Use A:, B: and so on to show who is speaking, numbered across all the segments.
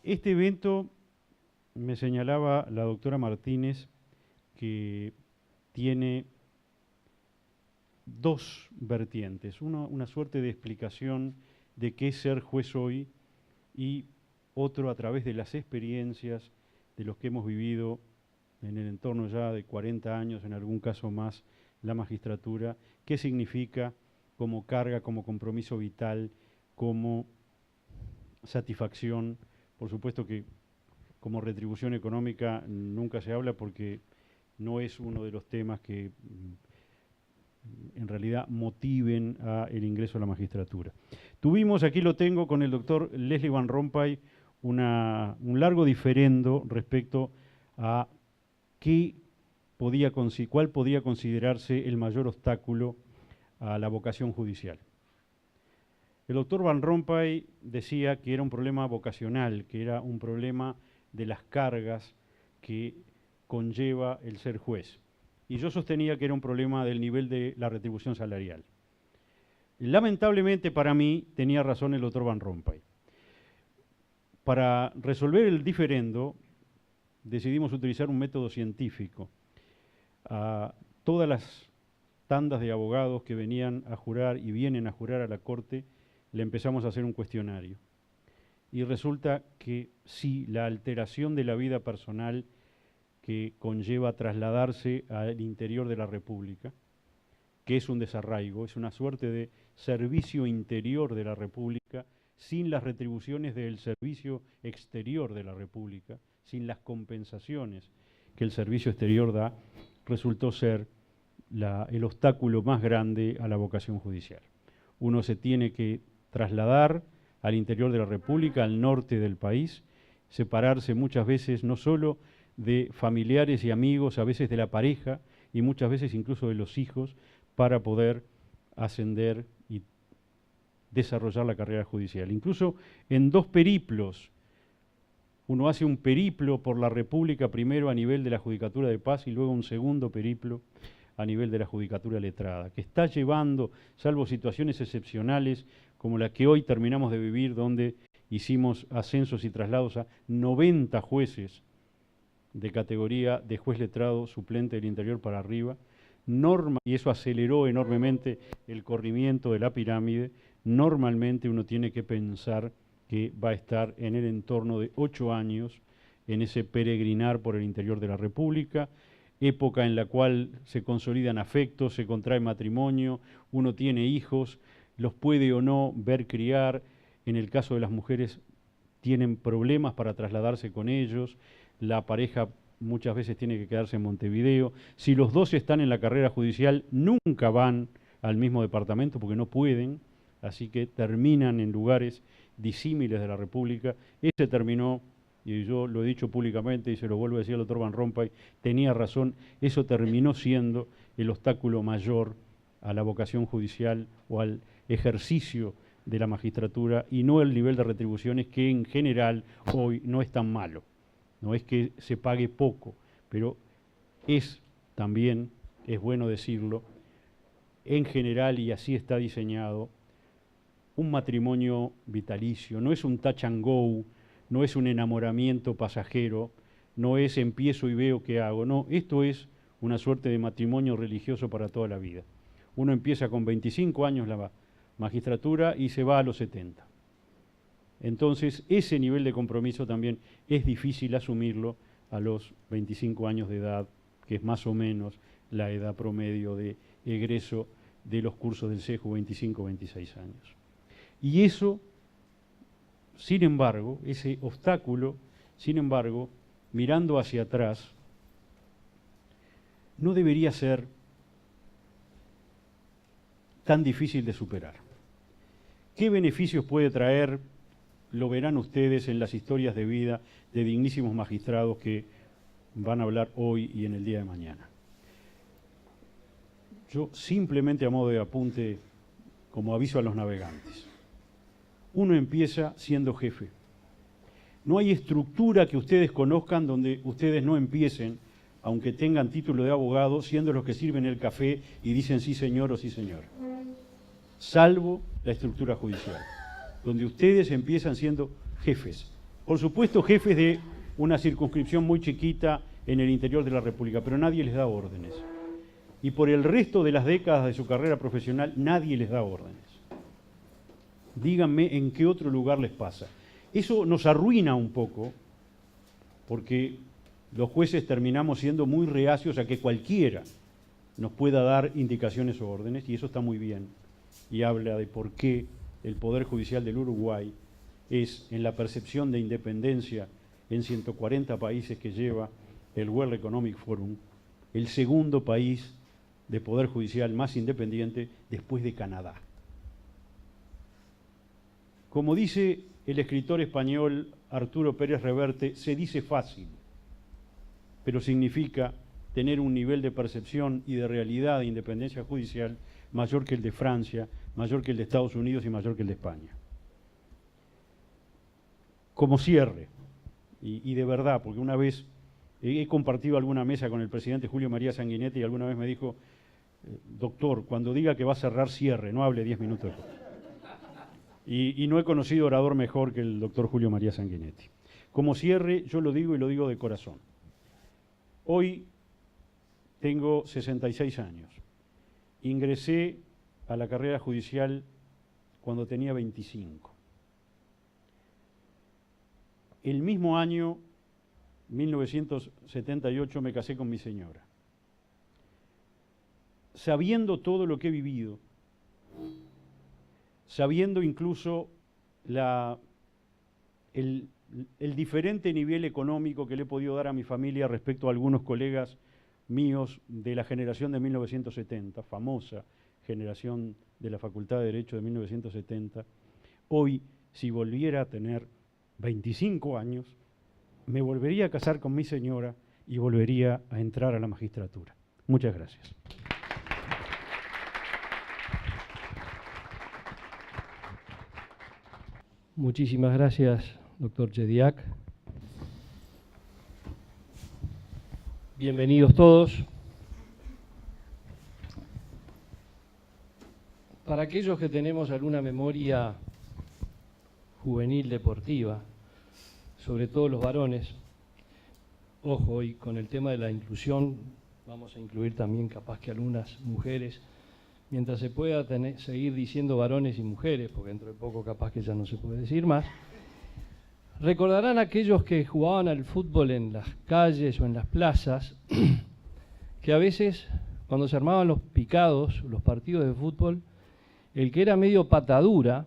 A: Este evento, me señalaba la doctora Martínez, que tiene dos vertientes. Una suerte de explicación de qué es ser juez hoy y otro a través de las experiencias de los que hemos vivido en el entorno ya de 40 años, en algún caso más, la magistratura, qué significa como carga, como compromiso vital, como satisfacción. Por supuesto que como retribución económica nunca se habla porque no es uno de los temas que en realidad motiven el ingreso a la magistratura. Tuvimos, aquí lo tengo, con el doctor Leslie Van Rompuy, un largo diferendo respecto a cuál podía considerarse el mayor obstáculo a la vocación judicial. El doctor Van Rompuy decía que era un problema vocacional, que era un problema de las cargas que conlleva el ser juez. Y yo sostenía que era un problema del nivel de la retribución salarial. Lamentablemente para mí tenía razón el doctor Van Rompuy. Para resolver el diferendo decidimos utilizar un método científico. A todas las tandas de abogados que venían a jurar y vienen a jurar a la Corte, le empezamos a hacer un cuestionario. Y resulta que sí, la alteración de la vida personal que conlleva trasladarse al interior de la República, que es un desarraigo, es una suerte de servicio interior de la República, sin las retribuciones del servicio exterior de la República, sin las compensaciones que el servicio exterior da, resultó ser el obstáculo más grande a la vocación judicial. Uno se tiene que trasladar al interior de la República, al norte del país, separarse muchas veces no solo de familiares y amigos, a veces de la pareja y muchas veces incluso de los hijos, para poder ascender y desarrollar la carrera judicial. Incluso en dos periplos, uno hace un periplo por la República primero a nivel de la Judicatura de Paz y luego un segundo periplo a nivel de la Judicatura Letrada, que está llevando, salvo situaciones excepcionales como la que hoy terminamos de vivir, donde hicimos ascensos y traslados a 90 jueces de categoría de juez letrado suplente del interior para arriba, y eso aceleró enormemente el corrimiento de la pirámide. Normalmente uno tiene que pensar que va a estar en el entorno de 8 años en ese peregrinar por el interior de la República, época en la cual se consolidan afectos, se contrae matrimonio, uno tiene hijos, los puede o no ver criar. En el caso de las mujeres tienen problemas para trasladarse con ellos, la pareja muchas veces tiene que quedarse en Montevideo. Si los dos están en la carrera judicial, nunca van al mismo departamento porque no pueden, así que terminan en lugares disímiles de la República. Ese terminó, y yo lo he dicho públicamente y se lo vuelvo a decir al doctor Van Rompuy, tenía razón, eso terminó siendo el obstáculo mayor a la vocación judicial o al ejercicio de la magistratura y no el nivel de retribuciones, que en general hoy no es tan malo. No es que se pague poco, pero también, es bueno decirlo, en general, y así está diseñado, un matrimonio vitalicio. No es un touch and go, no es un enamoramiento pasajero, no es empiezo y veo qué hago. No, esto es una suerte de matrimonio religioso para toda la vida. Uno empieza con 25 años la magistratura y se va a los 70. Entonces, ese nivel de compromiso también es difícil asumirlo a los 25 años de edad, que es más o menos la edad promedio de egreso de los cursos del CEJU, 25 o 26 años. Y eso, sin embargo, ese obstáculo, sin embargo, mirando hacia atrás, no debería ser tan difícil de superar. ¿Qué beneficios puede traer? Lo verán ustedes en las historias de vida de dignísimos magistrados que van a hablar hoy y en el día de mañana. Yo simplemente, a modo de apunte, como aviso a los navegantes, uno empieza siendo jefe. No hay estructura que ustedes conozcan donde ustedes no empiecen aunque tengan título de abogado, siendo los que sirven el café y dicen sí señor o sí señor. Salvo la estructura judicial, donde ustedes empiezan siendo jefes. Por supuesto, jefes de una circunscripción muy chiquita en el interior de la República, pero nadie les da órdenes. Y por el resto de las décadas de su carrera profesional, nadie les da órdenes. Díganme en qué otro lugar les pasa. Eso nos arruina un poco, porque los jueces terminamos siendo muy reacios a que cualquiera nos pueda dar indicaciones o órdenes, y eso está muy bien, y habla de por qué el Poder Judicial del Uruguay es, en la percepción de independencia en 140 países que lleva el World Economic Forum, el segundo país de Poder Judicial más independiente después de Canadá. Como dice el escritor español Arturo Pérez Reverte, se dice fácil, pero significa tener un nivel de percepción y de realidad de independencia judicial mayor que el de Francia, mayor que el de Estados Unidos y mayor que el de España. Como cierre, y de verdad, porque una vez he compartido alguna mesa con el presidente Julio María Sanguinetti y alguna vez me dijo, doctor, cuando diga que va a cerrar, cierre, no hable 10 minutos. Y no he conocido orador mejor que el doctor Julio María Sanguinetti. Como cierre, yo lo digo y lo digo de corazón. Hoy tengo 66 años. Ingresé a la carrera judicial cuando tenía 25. El mismo año, 1978, me casé con mi señora. Sabiendo todo lo que he vivido, sabiendo incluso el diferente nivel económico que le he podido dar a mi familia respecto a algunos colegas míos de la generación de 1970, famosa generación de la Facultad de Derecho de 1970, hoy, si volviera a tener 25 años, me volvería a casar con mi señora y volvería a entrar a la magistratura. Muchas gracias.
B: Muchísimas gracias, doctor Chediak. Bienvenidos todos. Para aquellos que tenemos alguna memoria juvenil deportiva, sobre todo los varones, ojo, y con el tema de la inclusión vamos a incluir también capaz que algunas mujeres, mientras se pueda seguir diciendo varones y mujeres, porque dentro de poco capaz que ya no se puede decir más. Recordarán aquellos que jugaban al fútbol en las calles o en las plazas, que a veces cuando se armaban los picados, los partidos de fútbol, el que era medio patadura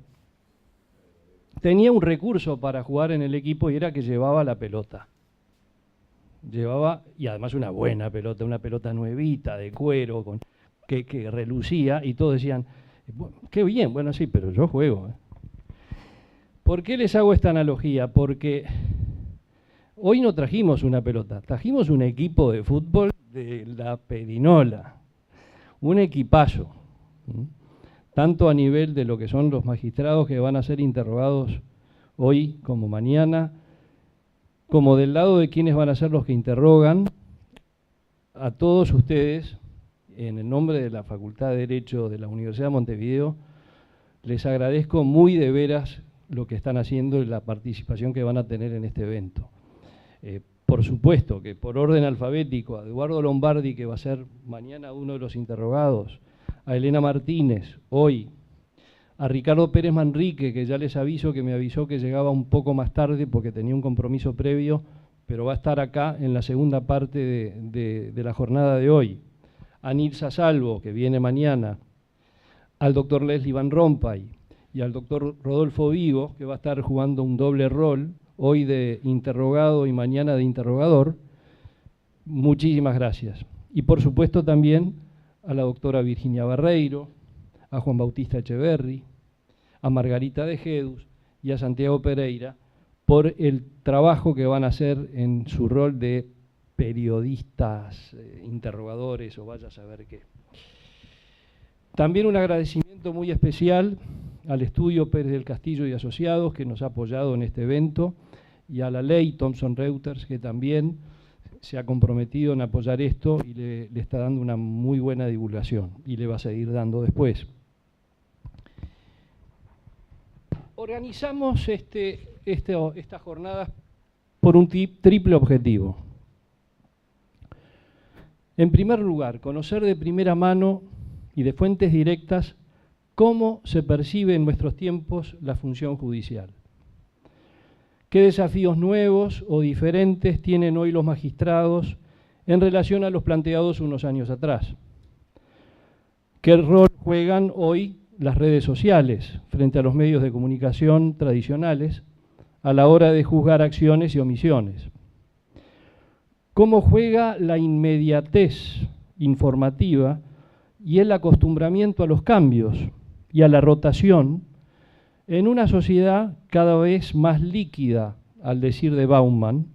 B: tenía un recurso para jugar en el equipo y era que llevaba la pelota. Llevaba, y además una buena pelota, una pelota nuevita, de cuero, que relucía, y todos decían, qué bien, bueno, sí, pero yo juego. ¿Por qué les hago esta analogía? Porque hoy no trajimos una pelota, trajimos un equipo de fútbol de la Perinola, un equipazo, tanto a nivel de lo que son los magistrados que van a ser interrogados hoy como mañana, como del lado de quienes van a ser los que interrogan. A todos ustedes, en el nombre de la Facultad de Derecho de la Universidad de Montevideo, les agradezco muy de veras lo que están haciendo y la participación que van a tener en este evento. Por supuesto que por orden alfabético, a Eduardo Lombardi, que va a ser mañana uno de los interrogados, a Elena Martínez, hoy, a Ricardo Pérez Manrique, que ya les aviso que me avisó que llegaba un poco más tarde porque tenía un compromiso previo, pero va a estar acá en la segunda parte de la jornada de hoy. A Nilsa Salvo, que viene mañana, al doctor Leslie Van Rompuy y al doctor Rodolfo Vigo, que va a estar jugando un doble rol, hoy de interrogado y mañana de interrogador. Muchísimas gracias. Y por supuesto también a la doctora Virginia Barreiro, a Juan Bautista Echeverri, a Margarita de Jedus y a Santiago Pereira por el trabajo que van a hacer en su rol de periodistas, interrogadores o vaya a saber qué. También un agradecimiento muy especial al estudio Pérez del Castillo y Asociados, que nos ha apoyado en este evento, y a la ley Thomson Reuters, que también se ha comprometido en apoyar esto y le está dando una muy buena divulgación y le va a seguir dando después. Organizamos estas jornadas por un triple objetivo. En primer lugar, conocer de primera mano y de fuentes directas cómo se percibe en nuestros tiempos la función judicial. ¿Qué desafíos nuevos o diferentes tienen hoy los magistrados en relación a los planteados unos años atrás? ¿Qué rol juegan hoy las redes sociales frente a los medios de comunicación tradicionales a la hora de juzgar acciones y omisiones? ¿Cómo juega la inmediatez informativa y el acostumbramiento a los cambios y a la rotación en una sociedad cada vez más líquida, al decir de Bauman,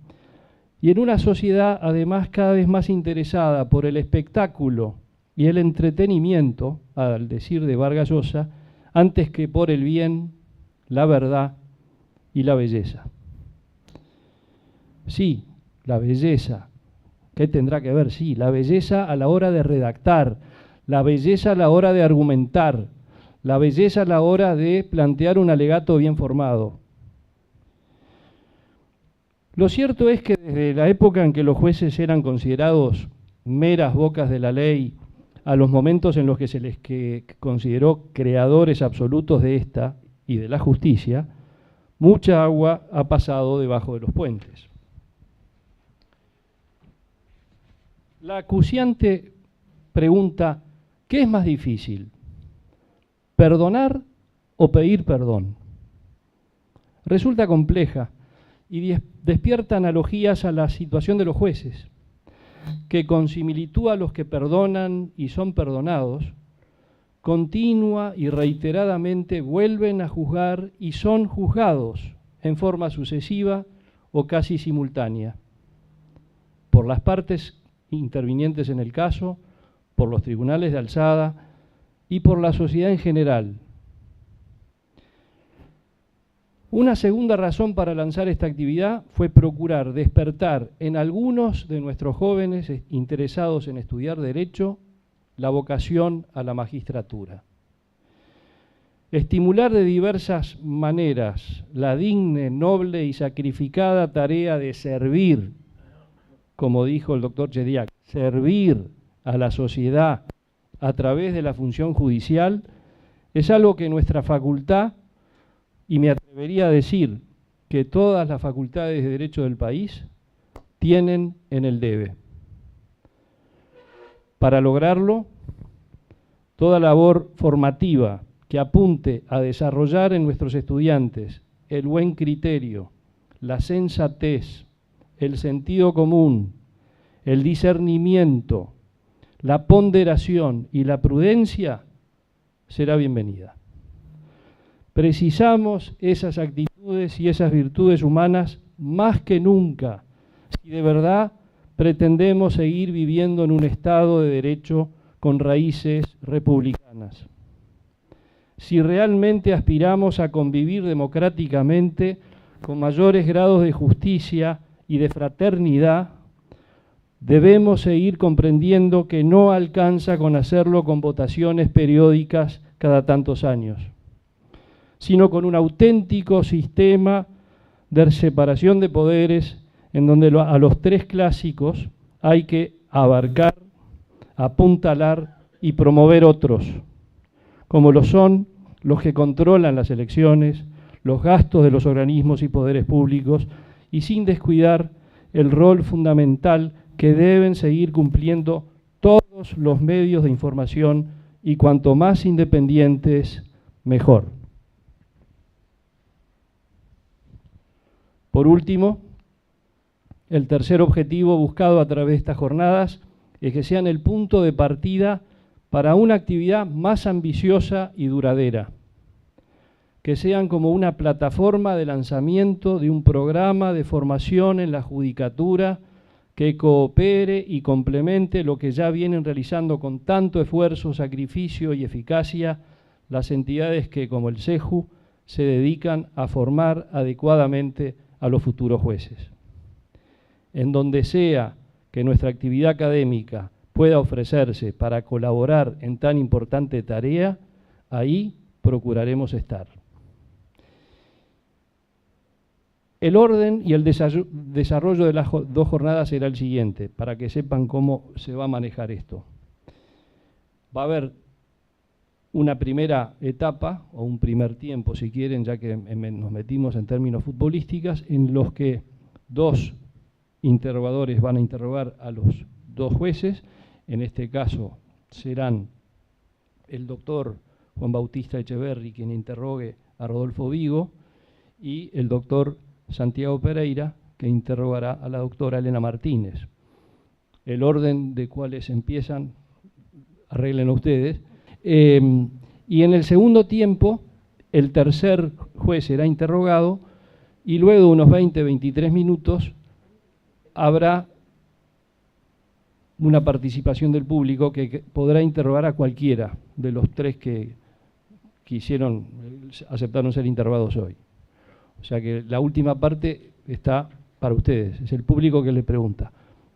B: y en una sociedad además cada vez más interesada por el espectáculo y el entretenimiento, al decir de Vargas Llosa, antes que por el bien, la verdad y la belleza? Sí, la belleza. ¿Qué tendrá que ver? Sí, la belleza a la hora de redactar, la belleza a la hora de argumentar, la belleza a la hora de plantear un alegato bien formado. Lo cierto es que desde la época en que los jueces eran considerados meras bocas de la ley, a los momentos en los que se les consideró creadores absolutos de esta y de la justicia, mucha agua ha pasado debajo de los puentes. La acuciante pregunta, ¿qué es más difícil? ¿Perdonar o pedir perdón? Resulta compleja y despierta analogías a la situación de los jueces, que con similitud a los que perdonan y son perdonados, continua y reiteradamente vuelven a juzgar y son juzgados en forma sucesiva o casi simultánea, por las partes intervinientes en el caso, por los tribunales de alzada y por la sociedad en general. Una segunda razón para lanzar esta actividad fue procurar despertar en algunos de nuestros jóvenes interesados en estudiar Derecho la vocación a la magistratura. Estimular de diversas maneras la digna, noble y sacrificada tarea de servir, como dijo el doctor Chediak, servir a la sociedad a través de la función judicial, es algo que nuestra facultad, y me atrevería a decir que todas las facultades de Derecho del país, tienen en el debe. Para lograrlo, toda labor formativa que apunte a desarrollar en nuestros estudiantes el buen criterio, la sensatez, el sentido común, el discernimiento, la ponderación y la prudencia, será bienvenida. Precisamos esas actitudes y esas virtudes humanas más que nunca, si de verdad pretendemos seguir viviendo en un Estado de Derecho con raíces republicanas. Si realmente aspiramos a convivir democráticamente con mayores grados de justicia y de fraternidad, debemos seguir comprendiendo que no alcanza con hacerlo con votaciones periódicas cada tantos años, sino con un auténtico sistema de separación de poderes en donde a los tres clásicos hay que abarcar, apuntalar y promover otros, como lo son los que controlan las elecciones, los gastos de los organismos y poderes públicos, y sin descuidar el rol fundamental que deben seguir cumpliendo todos los medios de información, y cuanto más independientes, mejor. Por último, el tercer objetivo buscado a través de estas jornadas es que sean el punto de partida para una actividad más ambiciosa y duradera, que sean como una plataforma de lanzamiento de un programa de formación en la judicatura que coopere y complemente lo que ya vienen realizando con tanto esfuerzo, sacrificio y eficacia las entidades que, como el CEJU, se dedican a formar adecuadamente a los futuros jueces. En donde sea que nuestra actividad académica pueda ofrecerse para colaborar en tan importante tarea, ahí procuraremos estar. El orden y el desarrollo de las dos jornadas será el siguiente, para que sepan cómo se va a manejar esto. Va a haber una primera etapa, o un primer tiempo, si quieren, ya que nos metimos en términos futbolísticos, en los que dos interrogadores van a interrogar a los dos jueces. En este caso serán el doctor Juan Bautista Echeverri quien interrogue a Rodolfo Vigo y el doctor Santiago Pereira, que interrogará a la doctora Elena Martínez. El orden de cuáles empiezan, arreglen ustedes. Y en el segundo tiempo, el tercer juez será interrogado y luego de unos 20-23 minutos habrá una participación del público que podrá interrogar a cualquiera de los tres que aceptaron ser interrogados hoy. O sea que la última parte está para ustedes, es el público que le pregunta.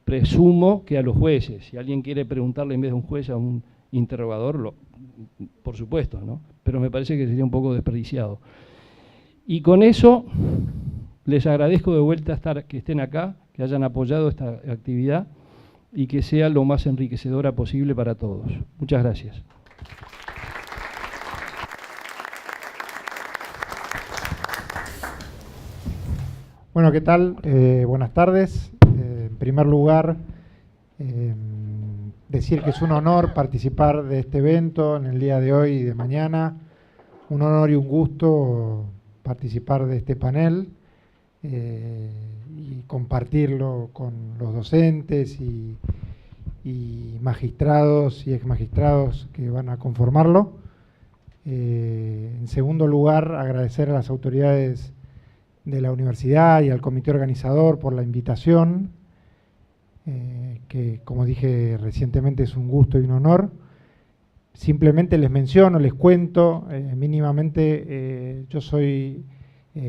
B: Presumo que a los jueces, si alguien quiere preguntarle en vez de un juez a un interrogador, por supuesto, ¿no? Pero me parece que sería un poco desperdiciado. Y con eso les agradezco de vuelta que estén acá, que hayan apoyado esta actividad y que sea lo más enriquecedora posible para todos. Muchas gracias.
C: Bueno, ¿qué tal? Buenas tardes. En primer lugar, decir que es un honor participar de este evento en el día de hoy y de mañana. Un honor y un gusto participar de este panel y compartirlo con los docentes y magistrados y exmagistrados que van a conformarlo. En segundo lugar, agradecer a las autoridades de la universidad y al comité organizador por la invitación, que como dije recientemente es un gusto y un honor. Simplemente les menciono, les cuento mínimamente, yo soy,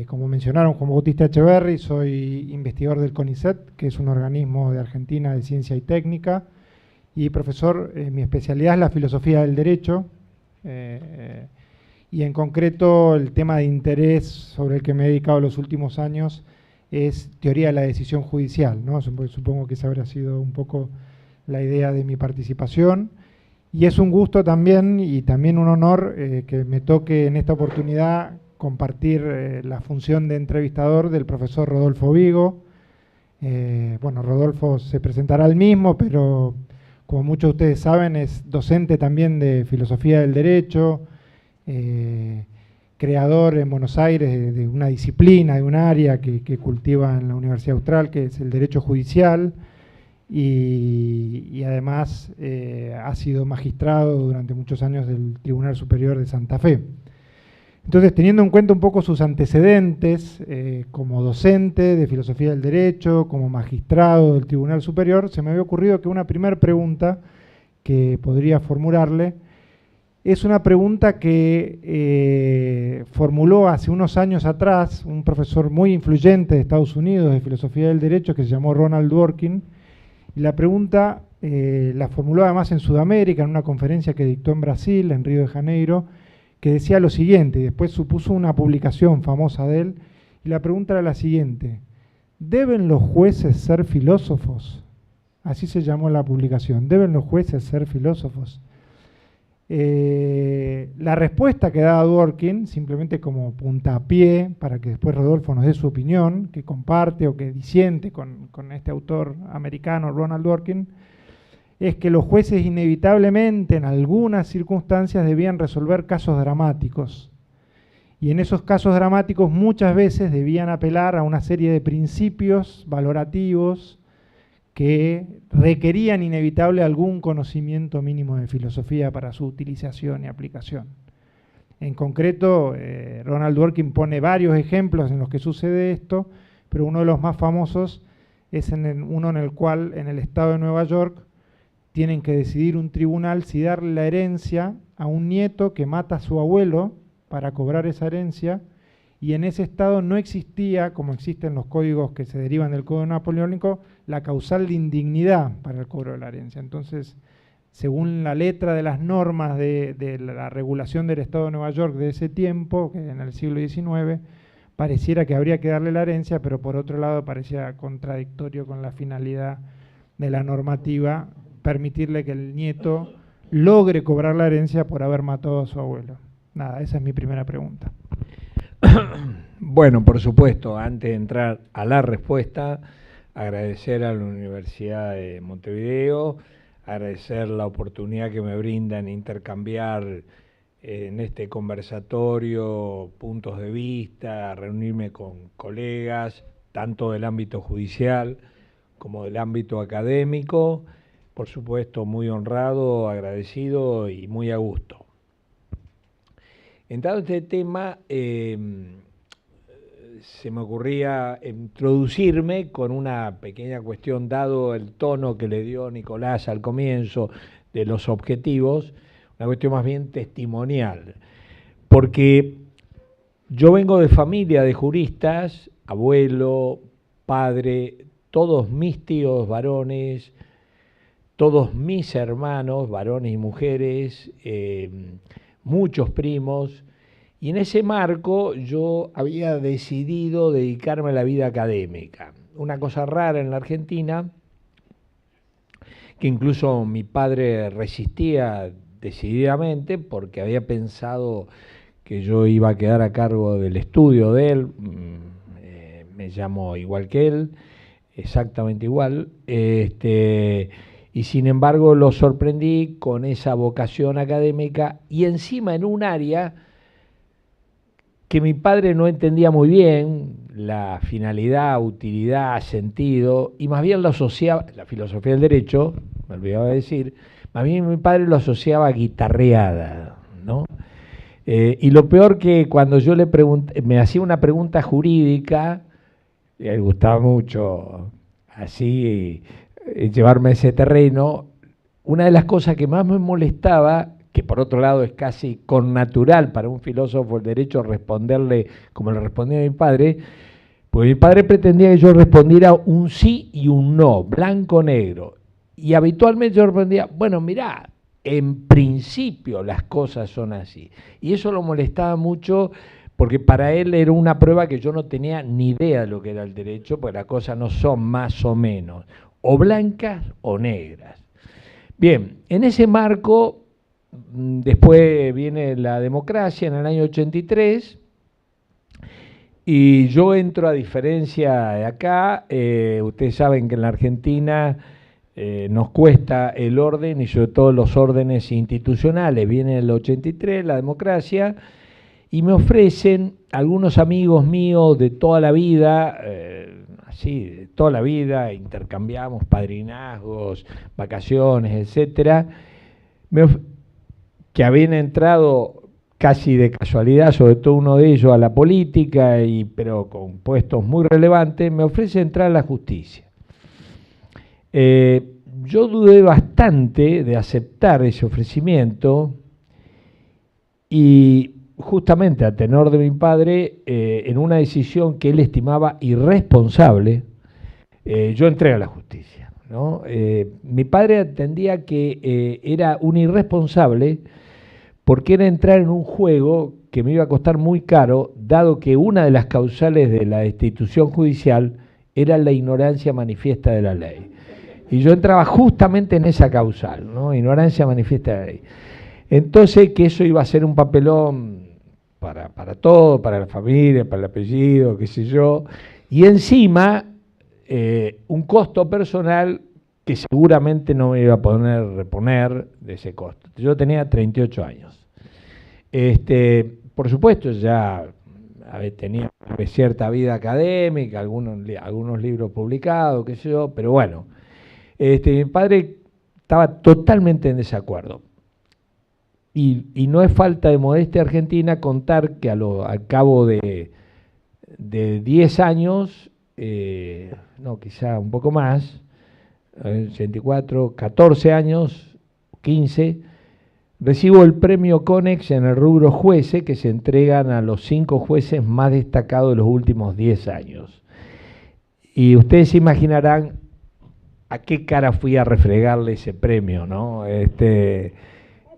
C: como mencionaron, Juan Bautista Echeverri, soy investigador del CONICET, que es un organismo de Argentina de ciencia y técnica, y profesor, mi especialidad es la filosofía del derecho, y en concreto el tema de interés sobre el que me he dedicado los últimos años es teoría de la decisión judicial, ¿no? Supongo que esa habrá sido un poco la idea de mi participación. Y es un gusto también y también un honor que me toque en esta oportunidad compartir la función de entrevistador del profesor Rodolfo Vigo. Bueno, Rodolfo se presentará él mismo, pero como muchos de ustedes saben, es docente también de filosofía del derecho, creador en Buenos Aires de una disciplina, de un área que cultiva en la Universidad Austral, que es el derecho judicial, y además ha sido magistrado durante muchos años del Tribunal Superior de Santa Fe. Entonces, teniendo en cuenta un poco sus antecedentes como docente de filosofía del derecho, como magistrado del Tribunal Superior, se me había ocurrido que una primera pregunta que podría formularle es una pregunta que formuló hace unos años atrás un profesor muy influyente de Estados Unidos de filosofía del derecho que se llamó Ronald Dworkin. Y la pregunta la formuló además en Sudamérica, en una conferencia que dictó en Brasil, en Río de Janeiro, que decía lo siguiente, y después supuso una publicación famosa de él, y la pregunta era la siguiente: ¿deben los jueces ser filósofos? Así se llamó la publicación, ¿deben los jueces ser filósofos? La respuesta que daba Dworkin, simplemente como puntapié, para que después Rodolfo nos dé su opinión, que comparte o que disiente con este autor americano, Ronald Dworkin, es que los jueces inevitablemente en algunas circunstancias debían resolver casos dramáticos. Y en esos casos dramáticos muchas veces debían apelar a una serie de principios valorativos que requerían inevitable algún conocimiento mínimo de filosofía para su utilización y aplicación. En concreto, Ronald Dworkin pone varios ejemplos en los que sucede esto, pero uno de los más famosos es uno en el cual en el estado de Nueva York tienen que decidir un tribunal si darle la herencia a un nieto que mata a su abuelo para cobrar esa herencia y en ese estado no existía, como existen los códigos que se derivan del Código Napoleónico, la causal de indignidad para el cobro de la herencia. Entonces, según la letra de las normas de la regulación del Estado de Nueva York de ese tiempo, que en el siglo XIX, pareciera que habría que darle la herencia, pero por otro lado parecía contradictorio con la finalidad de la normativa, permitirle que el nieto logre cobrar la herencia por haber matado a su abuelo. Nada, esa es mi primera pregunta.
D: Bueno, por supuesto, antes de entrar a la respuesta, agradecer a la Universidad de Montevideo, agradecer la oportunidad que me brindan intercambiar en este conversatorio puntos de vista, reunirme con colegas, tanto del ámbito judicial como del ámbito académico. Por supuesto, muy honrado, agradecido y muy a gusto. Entrado este tema, se me ocurría introducirme con una pequeña cuestión, dado el tono que le dio Nicolás al comienzo de los objetivos, una cuestión más bien testimonial, porque yo vengo de familia de juristas, abuelo, padre, todos mis tíos varones, todos mis hermanos, varones y mujeres, muchos primos, y en ese marco yo había decidido dedicarme a la vida académica. Una cosa rara en la Argentina, que incluso mi padre resistía decididamente porque había pensado que yo iba a quedar a cargo del estudio de él, me llamo igual que él, exactamente igual, y sin embargo lo sorprendí con esa vocación académica y encima en un área que mi padre no entendía muy bien, la finalidad, utilidad, sentido, y más bien lo asociaba, la filosofía del derecho, me olvidaba de decir, más bien mi padre lo asociaba a guitarreada, ¿no? Y lo peor que cuando yo le pregunté, me hacía una pregunta jurídica, le gustaba mucho así llevarme a ese terreno, una de las cosas que más me molestaba, que por otro lado es casi connatural para un filósofo el derecho responderle como le respondía a mi padre, pues mi padre pretendía que yo respondiera un sí y un no, blanco-negro. Y habitualmente yo respondía, bueno, mirá, en principio las cosas son así. Y eso lo molestaba mucho porque para él era una prueba que yo no tenía ni idea de lo que era el derecho, porque las cosas no son más o menos, o blancas o negras. Bien, en ese marco, después viene la democracia en el año 83, y yo entro, a diferencia de acá, ustedes saben que en la Argentina nos cuesta el orden y sobre todo los órdenes institucionales. Viene el 83, la democracia, y me ofrecen algunos amigos míos de toda la vida, así, de toda la vida, intercambiamos padrinazgos, vacaciones, etcétera, que habían entrado casi de casualidad, sobre todo uno de ellos, a la política, pero con puestos muy relevantes, me ofrece entrar a la justicia. Yo dudé bastante de aceptar ese ofrecimiento y justamente a tenor de mi padre, en una decisión que él estimaba irresponsable, yo entré a la justicia, ¿no? Mi padre entendía que era un irresponsable porque era entrar en un juego que me iba a costar muy caro, dado que una de las causales de la destitución judicial era la ignorancia manifiesta de la ley. Y yo entraba justamente en esa causal, ¿no? Ignorancia manifiesta de la ley. Entonces, que eso iba a ser un papelón para todo, para la familia, para el apellido, qué sé yo, y encima un costo personal que seguramente no me iba a poder reponer de ese costo. Yo tenía 38 años. Por supuesto, ya tenía cierta vida académica, algunos libros publicados, qué sé yo, pero bueno, mi padre estaba totalmente en desacuerdo. Y no es falta de modestia argentina contar que al cabo de 10 años, no, quizá un poco más, 84, 14 años, 15, recibo el premio CONEX en el rubro jueces, que se entregan a los 5 jueces más destacados de los últimos 10 años. Y ustedes se imaginarán a qué cara fui a refregarle ese premio, ¿no?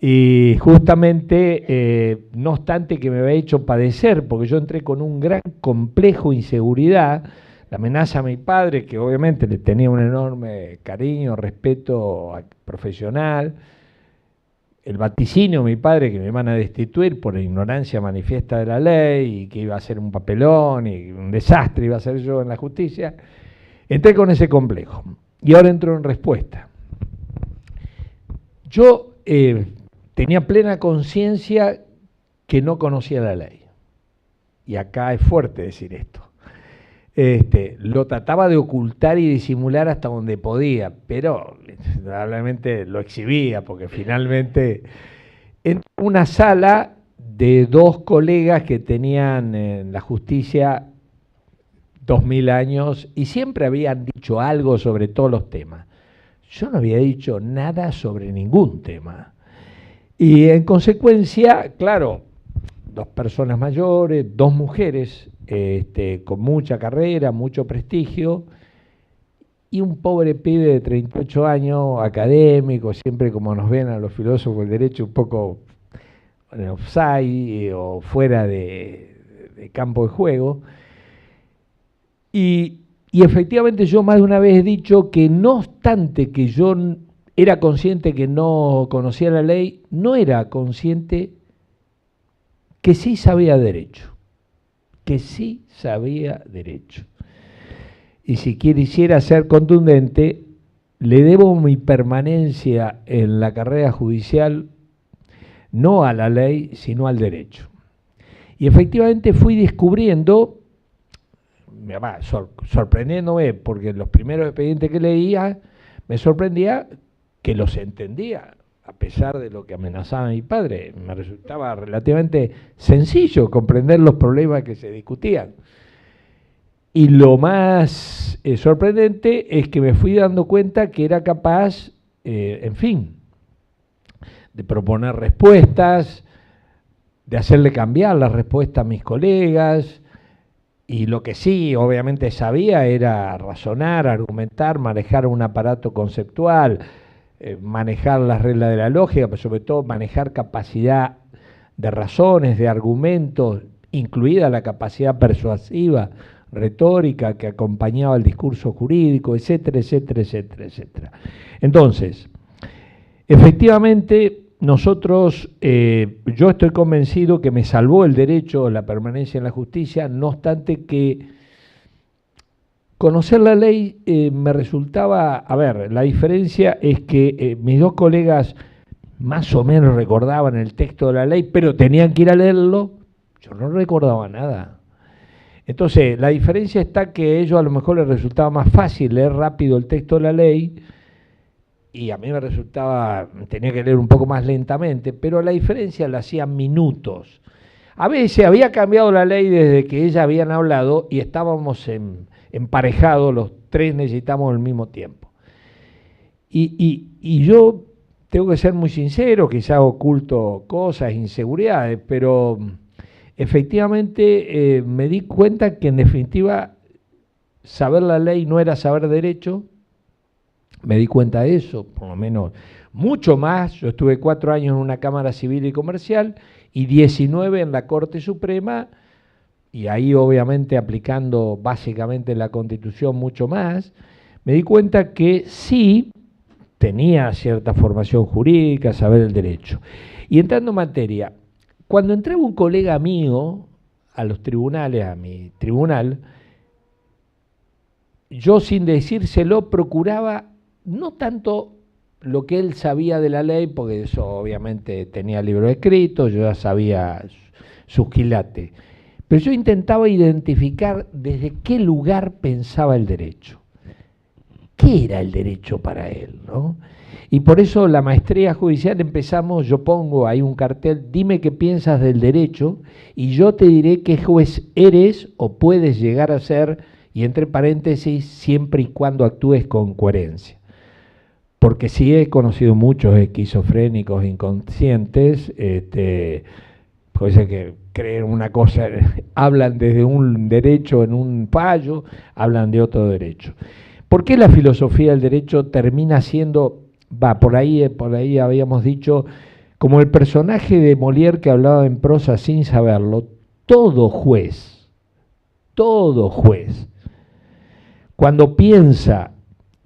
D: Y justamente, no obstante que me había hecho padecer, porque yo entré con un gran complejo de inseguridad, la amenaza a mi padre, que obviamente le tenía un enorme cariño, respeto profesional, el vaticinio de mi padre que me iban a destituir por ignorancia manifiesta de la ley y que iba a ser un papelón y un desastre iba a ser yo en la justicia, entré con ese complejo y ahora entro en respuesta. Yo tenía plena conciencia que no conocía la ley, y acá es fuerte decir esto. Lo trataba de ocultar y disimular hasta donde podía, pero realmente lo exhibía, porque finalmente en una sala de 2 colegas que tenían en la justicia 2000 años y siempre habían dicho algo sobre todos los temas. Yo no había dicho nada sobre ningún tema. Y en consecuencia, claro, 2 personas mayores, 2 mujeres, con mucha carrera, mucho prestigio, y un pobre pibe de 38 años, académico, siempre como nos ven a los filósofos del derecho, un poco en offside o fuera de campo de juego. Y efectivamente yo más de una vez he dicho que no obstante que yo era consciente que no conocía la ley, no era consciente que sí sabía derecho. Que sí sabía derecho. Y si quisiera ser contundente, le debo mi permanencia en la carrera judicial no a la ley, sino al derecho. Y efectivamente fui descubriendo, sorprendiéndome, porque los primeros expedientes que leía, me sorprendía que los entendía, a pesar de lo que amenazaba mi padre. Me resultaba relativamente sencillo comprender los problemas que se discutían. Y lo más sorprendente es que me fui dando cuenta que era capaz, en fin, de proponer respuestas, de hacerle cambiar la respuesta a mis colegas, y lo que sí, obviamente, sabía era razonar, argumentar, manejar un aparato conceptual, manejar las reglas de la lógica, pero sobre todo manejar capacidad de razones, de argumentos, incluida la capacidad persuasiva, retórica que acompañaba el discurso jurídico, etcétera, etcétera, etcétera, etcétera. Entonces, efectivamente, nosotros, yo estoy convencido que me salvó el derecho, la permanencia en la justicia, no obstante que conocer la ley me resultaba, a ver, la diferencia es que mis 2 colegas más o menos recordaban el texto de la ley, pero tenían que ir a leerlo, yo no recordaba nada. Entonces, la diferencia está que a ellos a lo mejor les resultaba más fácil leer rápido el texto de la ley, y a mí me resultaba, tenía que leer un poco más lentamente, pero la diferencia la hacían minutos. A veces había cambiado la ley desde que ellas habían hablado y estábamos emparejados, los 3 necesitamos al mismo tiempo. Y yo tengo que ser muy sincero, quizás oculto cosas, inseguridades, pero efectivamente me di cuenta que en definitiva saber la ley no era saber derecho. Me di cuenta de eso, por lo menos mucho más. Yo estuve 4 años en una Cámara Civil y Comercial y 19 en la Corte Suprema, y ahí obviamente aplicando básicamente la Constitución mucho más. Me di cuenta que sí tenía cierta formación jurídica, saber el derecho. Y entrando en materia, cuando entraba un colega mío a los tribunales, a mi tribunal, yo sin decírselo procuraba no tanto lo que él sabía de la ley, porque eso obviamente tenía libro escrito, yo ya sabía sus quilates, pero yo intentaba identificar desde qué lugar pensaba el derecho, qué era el derecho para él, ¿no? Y por eso la maestría judicial empezamos, yo pongo ahí un cartel, dime qué piensas del derecho y yo te diré qué juez eres o puedes llegar a ser, y entre paréntesis, siempre y cuando actúes con coherencia. porque sí he conocido muchos esquizofrénicos inconscientes, puede ser que creen una cosa, hablan desde un derecho en un fallo, hablan de otro derecho. ¿Por qué la filosofía del derecho termina siendo, por ahí habíamos dicho, como el personaje de Molière que hablaba en prosa sin saberlo, todo juez, cuando piensa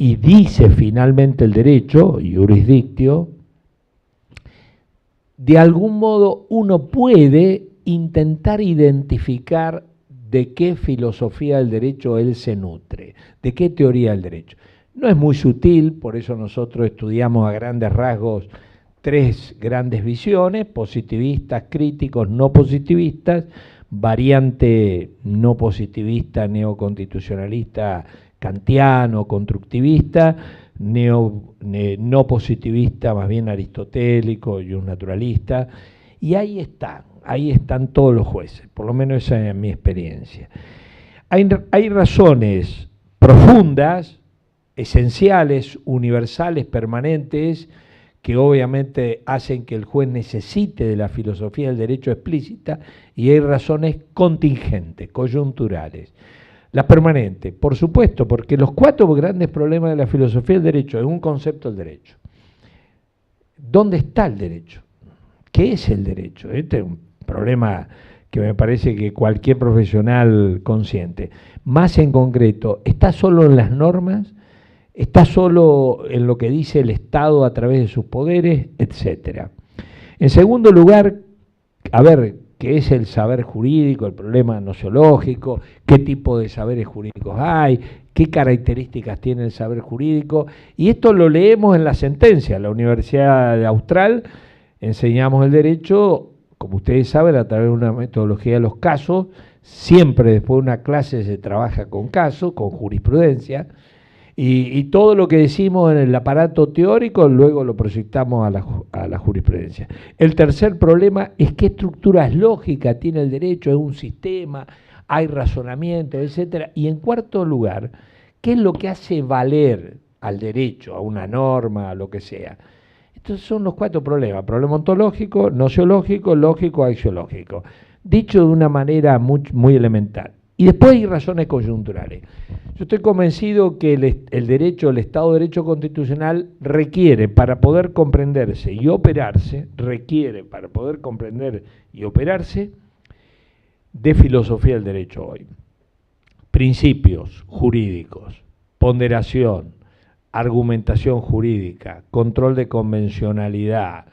D: y dice finalmente el derecho, iuris dictio, de algún modo uno puede intentar identificar de qué filosofía del derecho él se nutre, de qué teoría del derecho. No es muy sutil, por eso nosotros estudiamos a grandes rasgos 3 grandes visiones: positivistas, críticos, no positivistas, variante no positivista, neoconstitucionalista, kantiano, constructivista, no positivista, más bien aristotélico y un naturalista, y ahí están todos los jueces, por lo menos esa es mi experiencia. Hay razones profundas, esenciales, universales, permanentes, que obviamente hacen que el juez necesite de la filosofía del derecho explícita, y hay razones contingentes, coyunturales. La permanente, por supuesto, porque los 4 grandes problemas de la filosofía del derecho es un concepto del derecho. ¿Dónde está el derecho? ¿Qué es el derecho? Este es un problema que me parece que cualquier profesional consciente. Más en concreto, ¿está solo en las normas? ¿Está solo en lo que dice el Estado a través de sus poderes? Etcétera. En segundo lugar, a ver, ¿qué es el saber jurídico, el problema nociológico? ¿Qué tipo de saberes jurídicos hay? ¿Qué características tiene el saber jurídico? Y esto lo leemos en la sentencia. En la Universidad de Austral enseñamos el derecho, como ustedes saben, a través de una metodología de los casos. Siempre después de una clase se trabaja con casos, con jurisprudencia. Y todo lo que decimos en el aparato teórico luego lo proyectamos a la jurisprudencia. El tercer problema es qué estructuras lógicas tiene el derecho, es un sistema, hay razonamiento, etcétera. Y en cuarto lugar, ¿qué es lo que hace valer al derecho, a una norma, a lo que sea? Estos son los 4 problemas: problema ontológico, nociológico, lógico, axiológico. Dicho de una manera muy elemental. Y después hay razones coyunturales. Yo estoy convencido que el derecho, el Estado de Derecho constitucional requiere, para poder comprenderse y operarse, de filosofía del derecho hoy. Principios jurídicos, ponderación, argumentación jurídica, control de convencionalidad,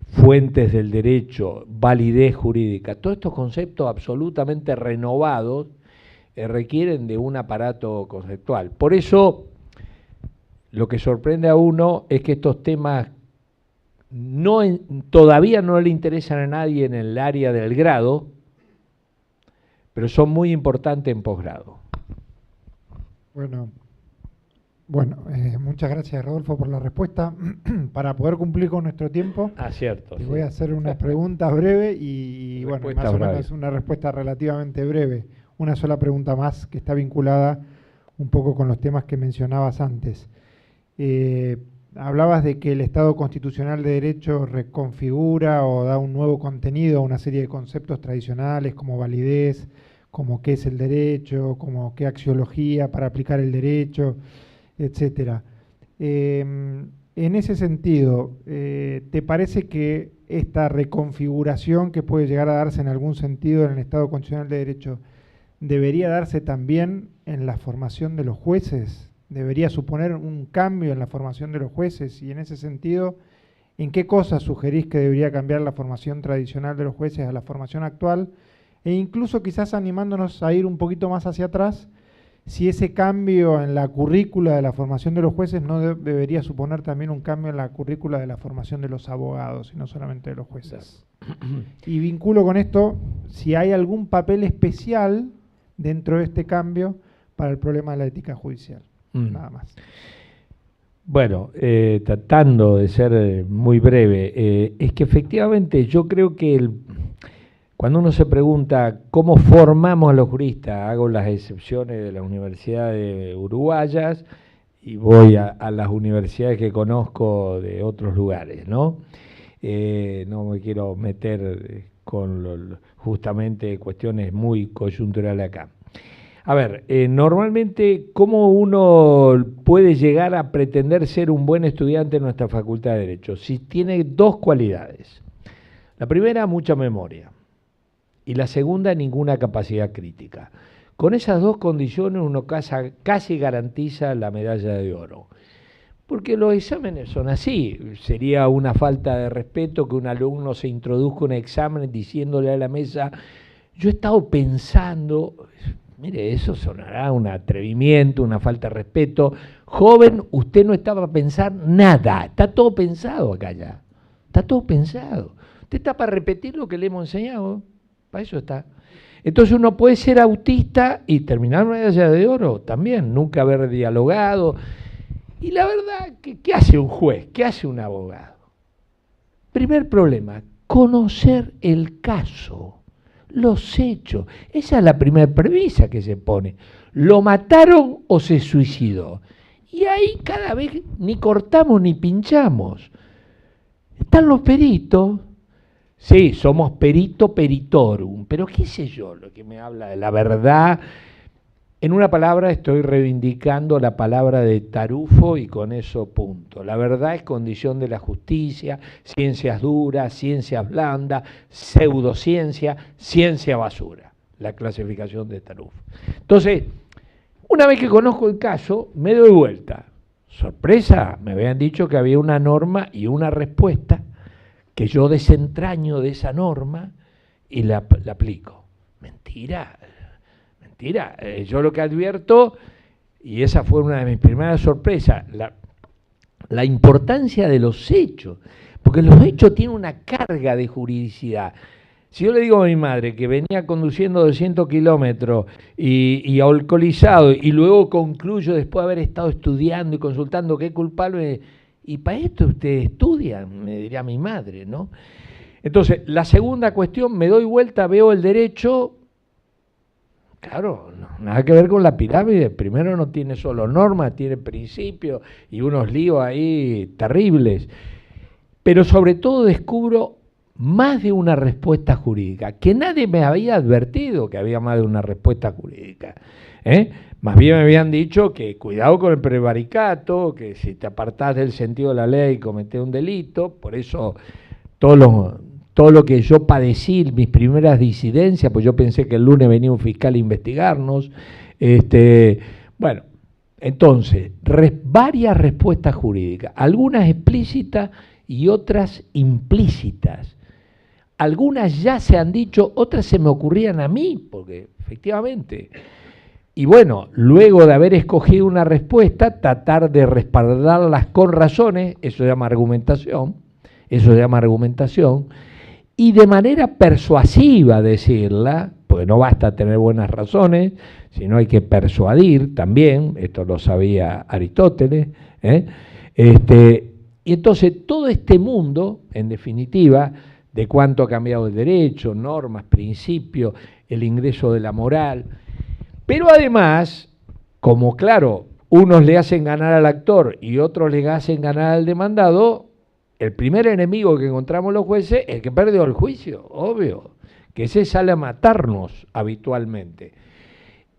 D: fuentes del derecho, validez jurídica, todos estos conceptos absolutamente renovados requieren de un aparato conceptual. Por eso, lo que sorprende a uno es que estos temas todavía no le interesan a nadie en el área del grado, pero son muy importantes en posgrado.
C: Bueno, muchas gracias, Rodolfo, por la respuesta. Para poder cumplir con nuestro tiempo,
D: cierto.
C: te voy a hacer una pregunta breve y bueno, más o menos una respuesta relativamente breve. Una sola pregunta más que está vinculada un poco con los temas que mencionabas antes. Hablabas de que el Estado constitucional de derecho reconfigura o da un nuevo contenido a una serie de conceptos tradicionales como validez, como qué es el derecho, como qué axiología para aplicar el derecho, etcétera. En ese sentido, ¿te parece que esta reconfiguración que puede llegar a darse en algún sentido en el Estado constitucional de derecho debería darse también en la formación de los jueces? ¿Debería suponer un cambio en la formación de los jueces? Y en ese sentido, ¿en qué cosas sugerís que debería cambiar la formación tradicional de los jueces a la formación actual? E incluso quizás animándonos a ir un poquito más hacia atrás, si ese cambio en la currícula de la formación de los jueces no debería suponer también un cambio en la currícula de la formación de los abogados y no solamente de los jueces. Y vinculo con esto si hay algún papel especial dentro de este cambio para el problema de la ética judicial. Nada más.
D: Bueno, tratando de ser muy breve, es que efectivamente yo creo que cuando uno se pregunta cómo formamos a los juristas, hago las excepciones de las universidades uruguayas y voy a las universidades que conozco de otros lugares, ¿no? No me quiero meter con justamente cuestiones muy coyunturales acá. A ver, normalmente, ¿cómo uno puede llegar a pretender ser un buen estudiante en nuestra Facultad de Derecho? Si tiene dos cualidades. La primera, mucha memoria. Y la segunda, ninguna capacidad crítica. Con esas dos condiciones uno casi garantiza la medalla de oro. Porque los exámenes son así. Sería una falta de respeto que un alumno se introduzca un examen diciéndole a la mesa, yo he estado pensando... Mire, eso sonará un atrevimiento, una falta de respeto. Joven, usted no estaba a pensar nada. Está todo pensado acá ya. Está todo pensado. Usted está para repetir lo que le hemos enseñado. Para eso está. Entonces uno puede ser autista y terminar una medalla de oro también. Nunca haber dialogado. Y la verdad, ¿qué hace un juez? ¿Qué hace un abogado? Primer problema, conocer el caso. Los hechos. Esa es la primera premisa que se pone. ¿Lo mataron o se suicidó? Y ahí cada vez ni cortamos ni pinchamos. Están los peritos. Sí, somos perito peritorum, pero qué sé yo lo que me habla de la verdad. En una palabra estoy reivindicando la palabra de Tarufo y con eso punto. La verdad es condición de la justicia, ciencias duras, ciencias blandas, pseudociencia, ciencia basura, la clasificación de Tarufo. Entonces, una vez que conozco el caso, me doy vuelta. Sorpresa, me habían dicho que había una norma y una respuesta, que yo desentraño de esa norma y la aplico. Mentira. Mentira, yo lo que advierto, y esa fue una de mis primeras sorpresas, la importancia de los hechos, porque los hechos tienen una carga de juridicidad. Si yo le digo a mi madre que venía conduciendo 200 kilómetros y alcoholizado, y luego concluyo después de haber estado estudiando y consultando qué culpable, y para esto usted estudia, me diría mi madre, ¿no? Entonces, la segunda cuestión, me doy vuelta, veo el derecho. Claro, nada que ver con la pirámide. Primero no tiene solo normas, tiene principios y unos líos ahí terribles. Pero sobre todo descubro más de una respuesta jurídica, que nadie me había advertido que había más de una respuesta jurídica. Más bien me habían dicho que cuidado con el prevaricato, que si te apartás del sentido de la ley cometés un delito. Por eso todo lo que yo padecí, mis primeras disidencias, pues yo pensé que el lunes venía un fiscal a investigarnos. Bueno, entonces, varias respuestas jurídicas, algunas explícitas y otras implícitas. Algunas ya se han dicho, otras se me ocurrían a mí, porque efectivamente. Y bueno, luego de haber escogido una respuesta, tratar de respaldarlas con razones, eso se llama argumentación, y de manera persuasiva decirla, porque no basta tener buenas razones, sino hay que persuadir también, esto lo sabía Aristóteles, y entonces todo este mundo, en definitiva, de cuánto ha cambiado el derecho, normas, principios, el ingreso de la moral, pero además, como claro, unos le hacen ganar al actor y otros le hacen ganar al demandado, el primer enemigo que encontramos los jueces es el que perdió el juicio, obvio, que ese sale a matarnos habitualmente.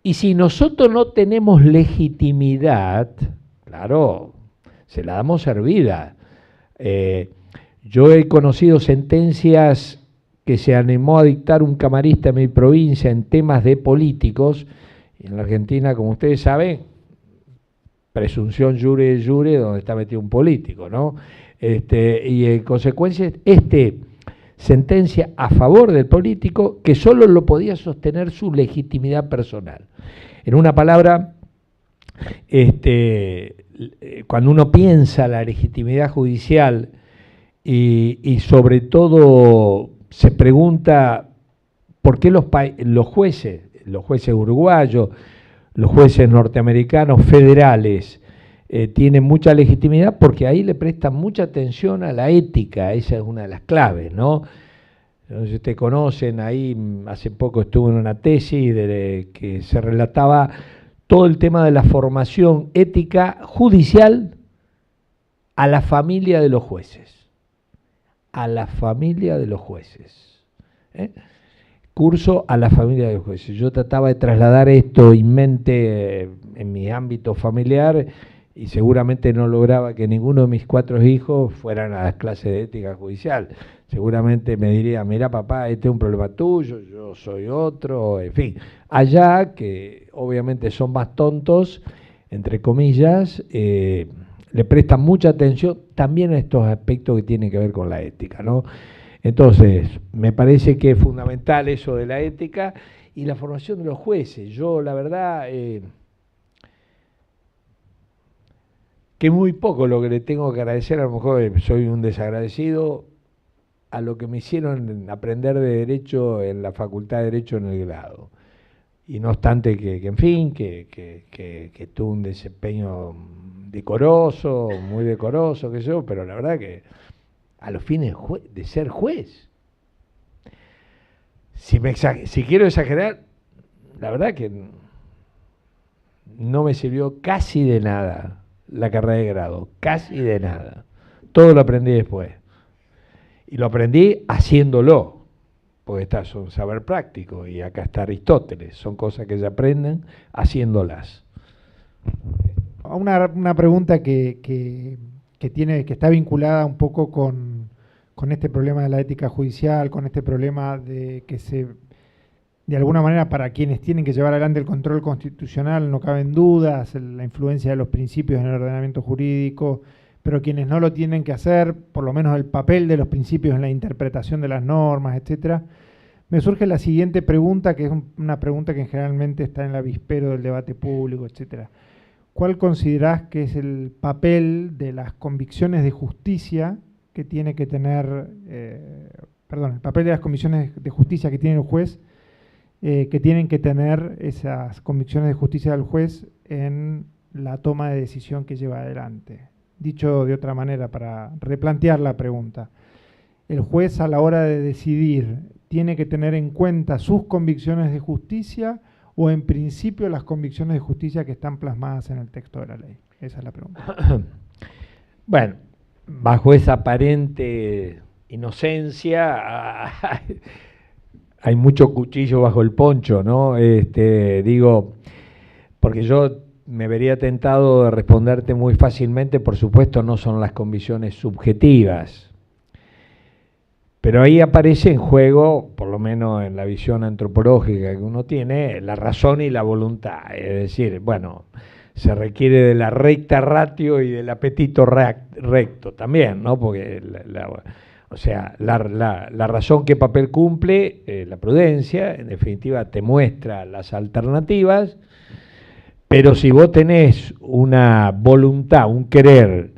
D: Y si nosotros no tenemos legitimidad, claro, se la damos servida. Yo he conocido sentencias que se animó a dictar un camarista en mi provincia en temas de políticos, y en la Argentina, como ustedes saben, presunción jure de jure, donde está metido un político, ¿no? Y en consecuencia, sentencia a favor del político que solo lo podía sostener su legitimidad personal. En una palabra, cuando uno piensa la legitimidad judicial y sobre todo se pregunta por qué los jueces uruguayos, los jueces norteamericanos federales, tienen mucha legitimidad, porque ahí le prestan mucha atención a la ética. Esa es una de las claves, ¿no? No sé si ustedes conocen, ahí hace poco estuve en una tesis que se relataba todo el tema de la formación ética judicial a la familia de los jueces. A la familia de los jueces. Curso a la familia de los jueces. Yo trataba de trasladar esto en mente en mi ámbito familiar y seguramente no lograba que ninguno de mis 4 hijos fueran a las clases de ética judicial. Seguramente me diría, mira papá, este es un problema tuyo, yo soy otro, en fin. Allá, que obviamente son más tontos, entre comillas, le prestan mucha atención también a estos aspectos que tienen que ver con la ética, ¿no? Entonces, me parece que es fundamental eso de la ética y la formación de los jueces. Yo, la verdad, que muy poco lo que le tengo que agradecer, a lo mejor soy un desagradecido, a lo que me hicieron aprender de Derecho en la Facultad de Derecho en el grado. Y no obstante en fin, que tuvo un desempeño decoroso, muy decoroso, qué sé yo, pero la verdad que a los fines de ser juez. Si quiero exagerar, la verdad que no me sirvió casi de nada la carrera de grado, casi de nada. Todo lo aprendí después. Y lo aprendí haciéndolo, porque está es un saber práctico, y acá está Aristóteles, son cosas que se aprenden haciéndolas.
C: Una pregunta que está vinculada un poco con este problema de la ética judicial, con este problema de que de alguna manera, para quienes tienen que llevar adelante el control constitucional, no caben dudas, la influencia de los principios en el ordenamiento jurídico, pero quienes no lo tienen que hacer, por lo menos el papel de los principios en la interpretación de las normas, etcétera. Me surge la siguiente pregunta, que es una pregunta que generalmente está en el avispero del debate público, etcétera. ¿Cuál considerás que es el papel de las convicciones de justicia que tiene que tener, el papel de las comisiones de justicia que tiene el juez, que tienen que tener esas convicciones de justicia del juez en la toma de decisión que lleva adelante? Dicho de otra manera, para replantear la pregunta, ¿el juez a la hora de decidir tiene que tener en cuenta sus convicciones de justicia o en principio las convicciones de justicia que están plasmadas en el texto de la ley? Esa es la pregunta.
D: Bueno, bajo esa aparente inocencia hay mucho cuchillo bajo el poncho, ¿no? Digo, porque yo me vería tentado de responderte muy fácilmente, por supuesto no son las convicciones subjetivas, pero ahí aparece en juego, por lo menos en la visión antropológica que uno tiene, la razón y la voluntad, es decir, bueno, se requiere de la recta ratio y del apetito recto también, ¿no? Porque la razón, ¿qué papel cumple? La prudencia, en definitiva te muestra las alternativas. Pero si vos tenés una voluntad, un querer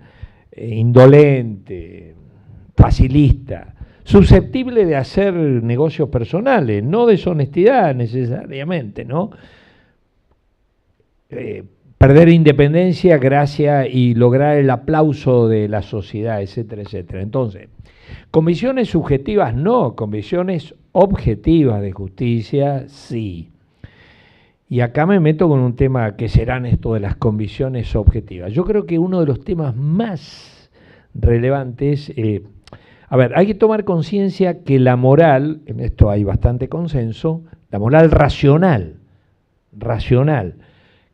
D: indolente, facilista, susceptible de hacer negocios personales, no deshonestidad necesariamente, ¿no? Perder independencia, gracia y lograr el aplauso de la sociedad, etcétera, etcétera. Entonces, convicciones subjetivas no, convicciones objetivas de justicia sí. Y acá me meto con un tema que serán esto de las convicciones objetivas. Yo creo que uno de los temas más relevantes, hay que tomar conciencia que la moral, en esto hay bastante consenso, la moral racional,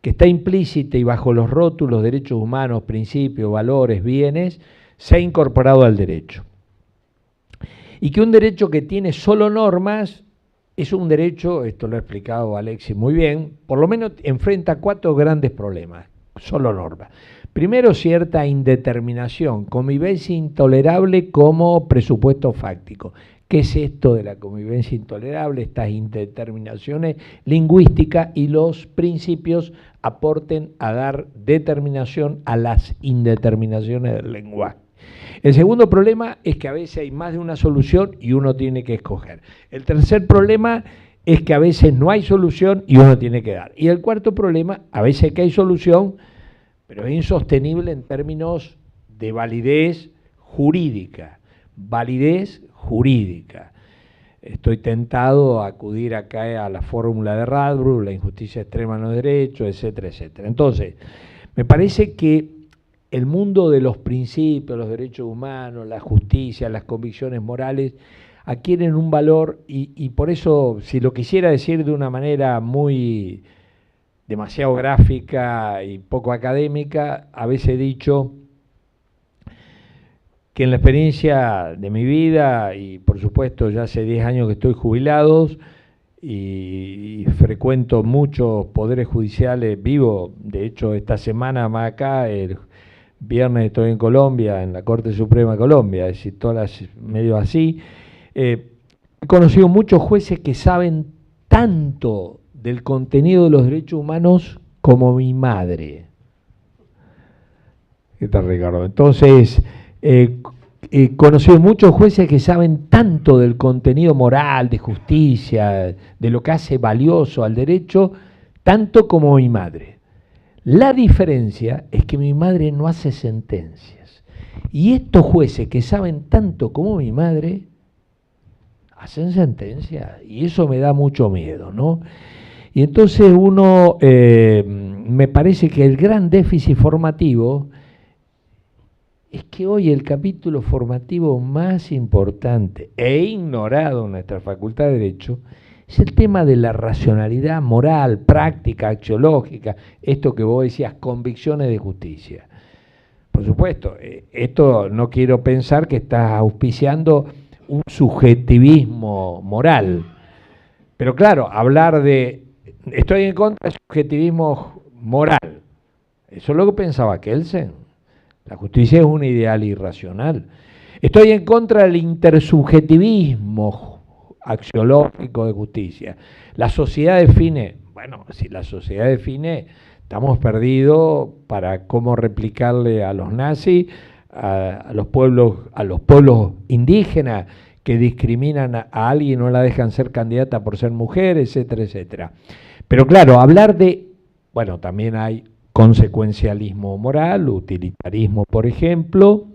D: que está implícita y bajo los rótulos derechos humanos, principios, valores, bienes, se ha incorporado al derecho. Y que un derecho que tiene solo normas es un derecho, esto lo ha explicado Alexis muy bien, por lo menos enfrenta 4 grandes problemas, solo normas. Primero, cierta indeterminación, convivencia intolerable como presupuesto fáctico. ¿Qué es esto de la convivencia intolerable? Estas indeterminaciones lingüísticas y los principios aporten a dar determinación a las indeterminaciones del lenguaje. El segundo problema es que a veces hay más de una solución y uno tiene que escoger. El tercer problema es que a veces no hay solución y uno tiene que dar. Y el cuarto problema, a veces que hay solución, pero es insostenible en términos de validez jurídica. estoy tentado a acudir acá a la fórmula de Radbruch, la injusticia extrema en los derechos, etcétera, etcétera. Entonces, me parece que el mundo de los principios, los derechos humanos, la justicia, las convicciones morales, adquieren un valor y por eso, si lo quisiera decir de una manera muy demasiado gráfica y poco académica, a veces he dicho que en la experiencia de mi vida, y por supuesto ya hace 10 años que estoy jubilado y frecuento muchos poderes judiciales, vivo, de hecho esta semana más acá, el viernes estoy en Colombia, en la Corte Suprema de Colombia, es decir, todas medio así. He conocido muchos jueces que saben tanto del contenido de los derechos humanos como mi madre. ¿Qué tal, Ricardo? Entonces, he conocido muchos jueces que saben tanto del contenido moral, de justicia, de lo que hace valioso al derecho, tanto como mi madre. La diferencia es que mi madre no hace sentencias. Y estos jueces que saben tanto como mi madre, hacen sentencias. Y eso me da mucho miedo, ¿no? Y entonces me parece que el gran déficit formativo es que hoy el capítulo formativo más importante e ignorado en nuestra Facultad de Derecho es el tema de la racionalidad moral, práctica, axiológica, esto que vos decías, convicciones de justicia. Por supuesto, esto no quiero pensar que estás auspiciando un subjetivismo moral, pero claro, hablar de estoy en contra del subjetivismo moral, eso es lo que pensaba Kelsen. La justicia es un ideal irracional. Estoy en contra del intersubjetivismo axiológico de justicia. La sociedad define, bueno, si la sociedad define, estamos perdidos para cómo replicarle a los nazis, a los pueblos indígenas que discriminan a alguien y no la dejan ser candidata por ser mujer, etcétera, etcétera. Pero claro, hablar de, bueno, también hay consecuencialismo moral, utilitarismo, por ejemplo,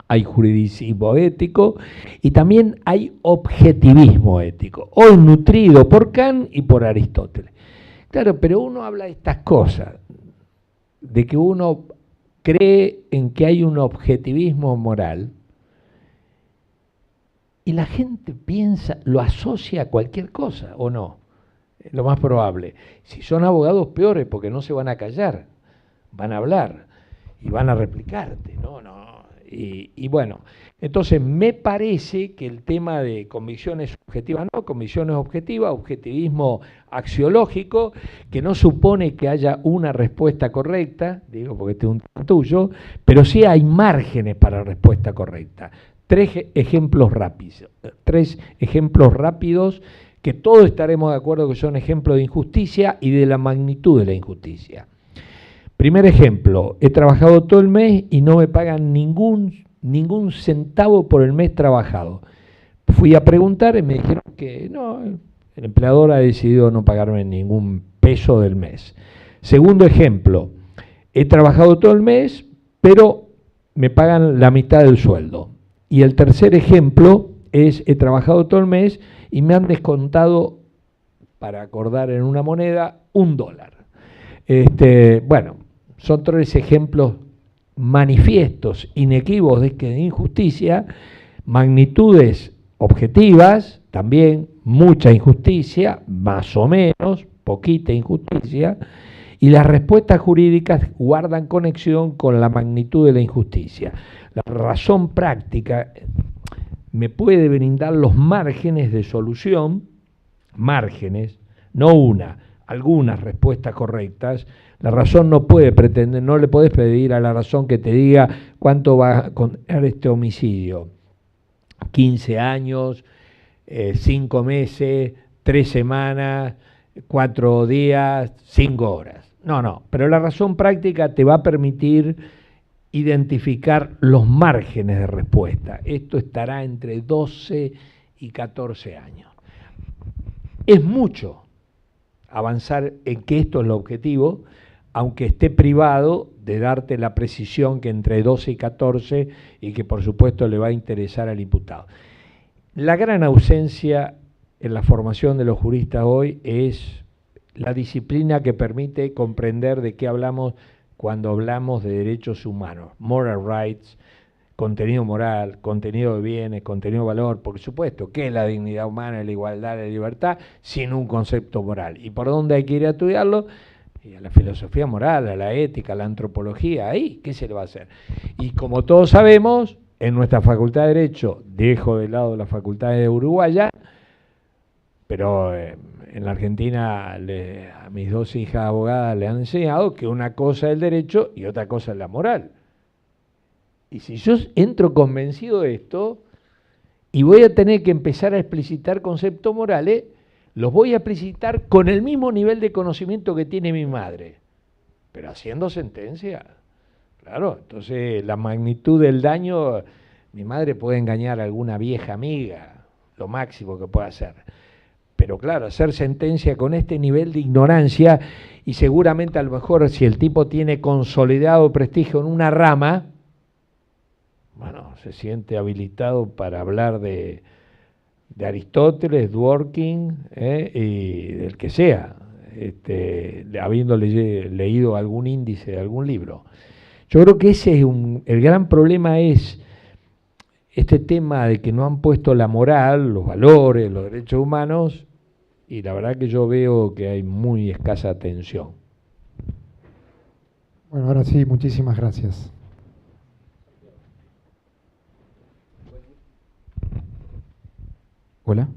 D: hay juridicismo ético y también hay objetivismo ético, hoy nutrido por Kant y por Aristóteles. Claro, pero uno habla de estas cosas, de que uno cree en que hay un objetivismo moral y la gente piensa, lo asocia a cualquier cosa, ¿o no? Es lo más probable. Si son abogados, peores, porque no se van a callar, van a hablar y van a replicarte, ¿no? Y bueno, entonces me parece que el tema de convicciones subjetivas, no, convicciones objetivas, objetivismo axiológico, que no supone que haya una respuesta correcta, digo porque este es un tema tuyo, pero sí hay márgenes para respuesta correcta. Tres ejemplos rápidos que todos estaremos de acuerdo que son ejemplos de injusticia y de la magnitud de la injusticia. Primer ejemplo, he trabajado todo el mes y no me pagan ningún centavo por el mes trabajado. Fui a preguntar y me dijeron que no, el empleador ha decidido no pagarme ningún peso del mes. Segundo ejemplo, he trabajado todo el mes, pero me pagan la mitad del sueldo. Y el tercer ejemplo es, he trabajado todo el mes y me han descontado, para acordar en una moneda, $1. Bueno, son tres ejemplos manifiestos, inequívocos de injusticia, magnitudes objetivas, también mucha injusticia, más o menos, poquita injusticia, y las respuestas jurídicas guardan conexión con la magnitud de la injusticia. La razón práctica me puede brindar los márgenes de solución, márgenes, no algunas respuestas correctas. La razón no puede pretender, no le podés pedir a la razón que te diga cuánto va a condenar este homicidio. 15 años, 5 meses, 3 semanas, 4 días, 5 horas. No, pero la razón práctica te va a permitir identificar los márgenes de respuesta. Esto estará entre 12 y 14 años. Es mucho avanzar en que esto es el objetivo, aunque esté privado de darte la precisión que entre 12 y 14 y que por supuesto le va a interesar al imputado. La gran ausencia en la formación de los juristas hoy es la disciplina que permite comprender de qué hablamos cuando hablamos de derechos humanos, moral rights, contenido moral, contenido de bienes, contenido de valor, por supuesto, ¿qué es la dignidad humana, la igualdad, la libertad, sin un concepto moral? ¿Y por dónde hay que ir a estudiarlo? Y a la filosofía moral, a la ética, a la antropología, ahí, ¿qué se le va a hacer? Y como todos sabemos, en nuestra Facultad de Derecho, dejo de lado la Facultad de Uruguaya, pero en la Argentina a mis dos hijas abogadas le han enseñado que una cosa es el derecho y otra cosa es la moral. Y si yo entro convencido de esto y voy a tener que empezar a explicitar conceptos morales, los voy a explicitar con el mismo nivel de conocimiento que tiene mi madre, pero haciendo sentencia. Claro, entonces la magnitud del daño, mi madre puede engañar a alguna vieja amiga, lo máximo que puede hacer. Pero claro, hacer sentencia con este nivel de ignorancia, y seguramente a lo mejor si el tipo tiene consolidado prestigio en una rama, bueno, se siente habilitado para hablar de Aristóteles, Dworkin, y del que sea, habiendo leído algún índice de algún libro. Yo creo que ese es el gran problema, es este tema de que no han puesto la moral, los valores, los derechos humanos, y la verdad que yo veo que hay muy escasa atención.
C: Bueno, ahora sí, muchísimas gracias.
E: Hola.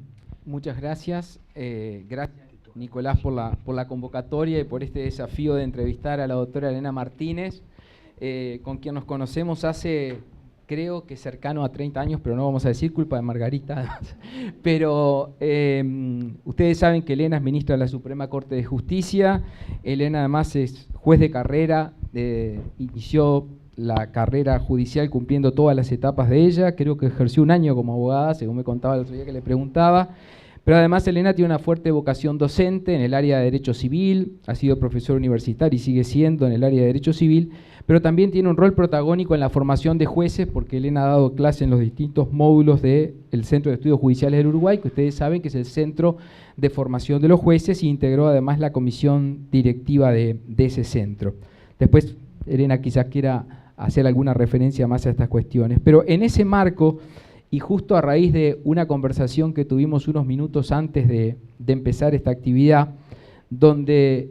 E: Muchas gracias. Gracias, Nicolás, por la convocatoria y por este desafío de entrevistar a la doctora Elena Martínez, con quien nos conocemos hace, creo que cercano a 30 años, pero no vamos a decir, culpa de Margarita. Pero ustedes saben que Elena es ministra de la Suprema Corte de Justicia. Elena además es juez de carrera, inició la carrera judicial cumpliendo todas las etapas de ella. Creo que ejerció un año como abogada, según me contaba el otro día que le preguntaba. Pero además Elena tiene una fuerte vocación docente en el área de Derecho Civil, ha sido profesor universitario y sigue siendo en el área de Derecho Civil, pero también tiene un rol protagónico en la formación de jueces, porque Elena ha dado clase en los distintos módulos del Centro de Estudios Judiciales del Uruguay, que ustedes saben que es el centro de formación de los jueces, y integró además la comisión directiva de ese centro. Después Elena quizás quiera hacer alguna referencia más a estas cuestiones, pero en ese marco, y justo a raíz de una conversación que tuvimos unos minutos antes de empezar esta actividad, donde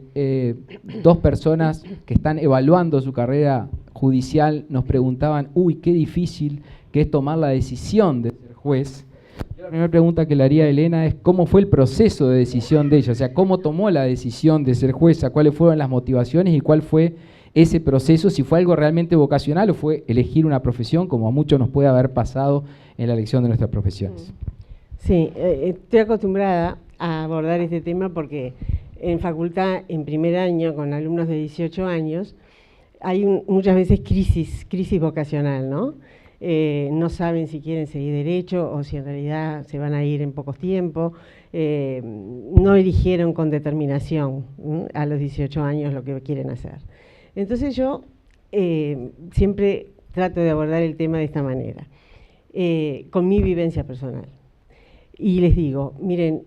E: dos personas que están evaluando su carrera judicial nos preguntaban, uy, qué difícil que es tomar la decisión de ser juez. La primera pregunta que le haría a Elena es cómo fue el proceso de decisión de ella, o sea, cómo tomó la decisión de ser jueza, cuáles fueron las motivaciones y cuál fue ese proceso, si fue algo realmente vocacional o fue elegir una profesión, como a muchos nos puede haber pasado en la elección de nuestras profesiones.
F: Sí, estoy acostumbrada a abordar este tema porque en facultad, en primer año, con alumnos de 18 años, hay muchas veces crisis vocacional, ¿no? No saben si quieren seguir derecho o si en realidad se van a ir en pocos tiempos. No eligieron con determinación a los 18 años lo que quieren hacer. Entonces yo siempre trato de abordar el tema de esta manera, con mi vivencia personal. Y les digo, miren,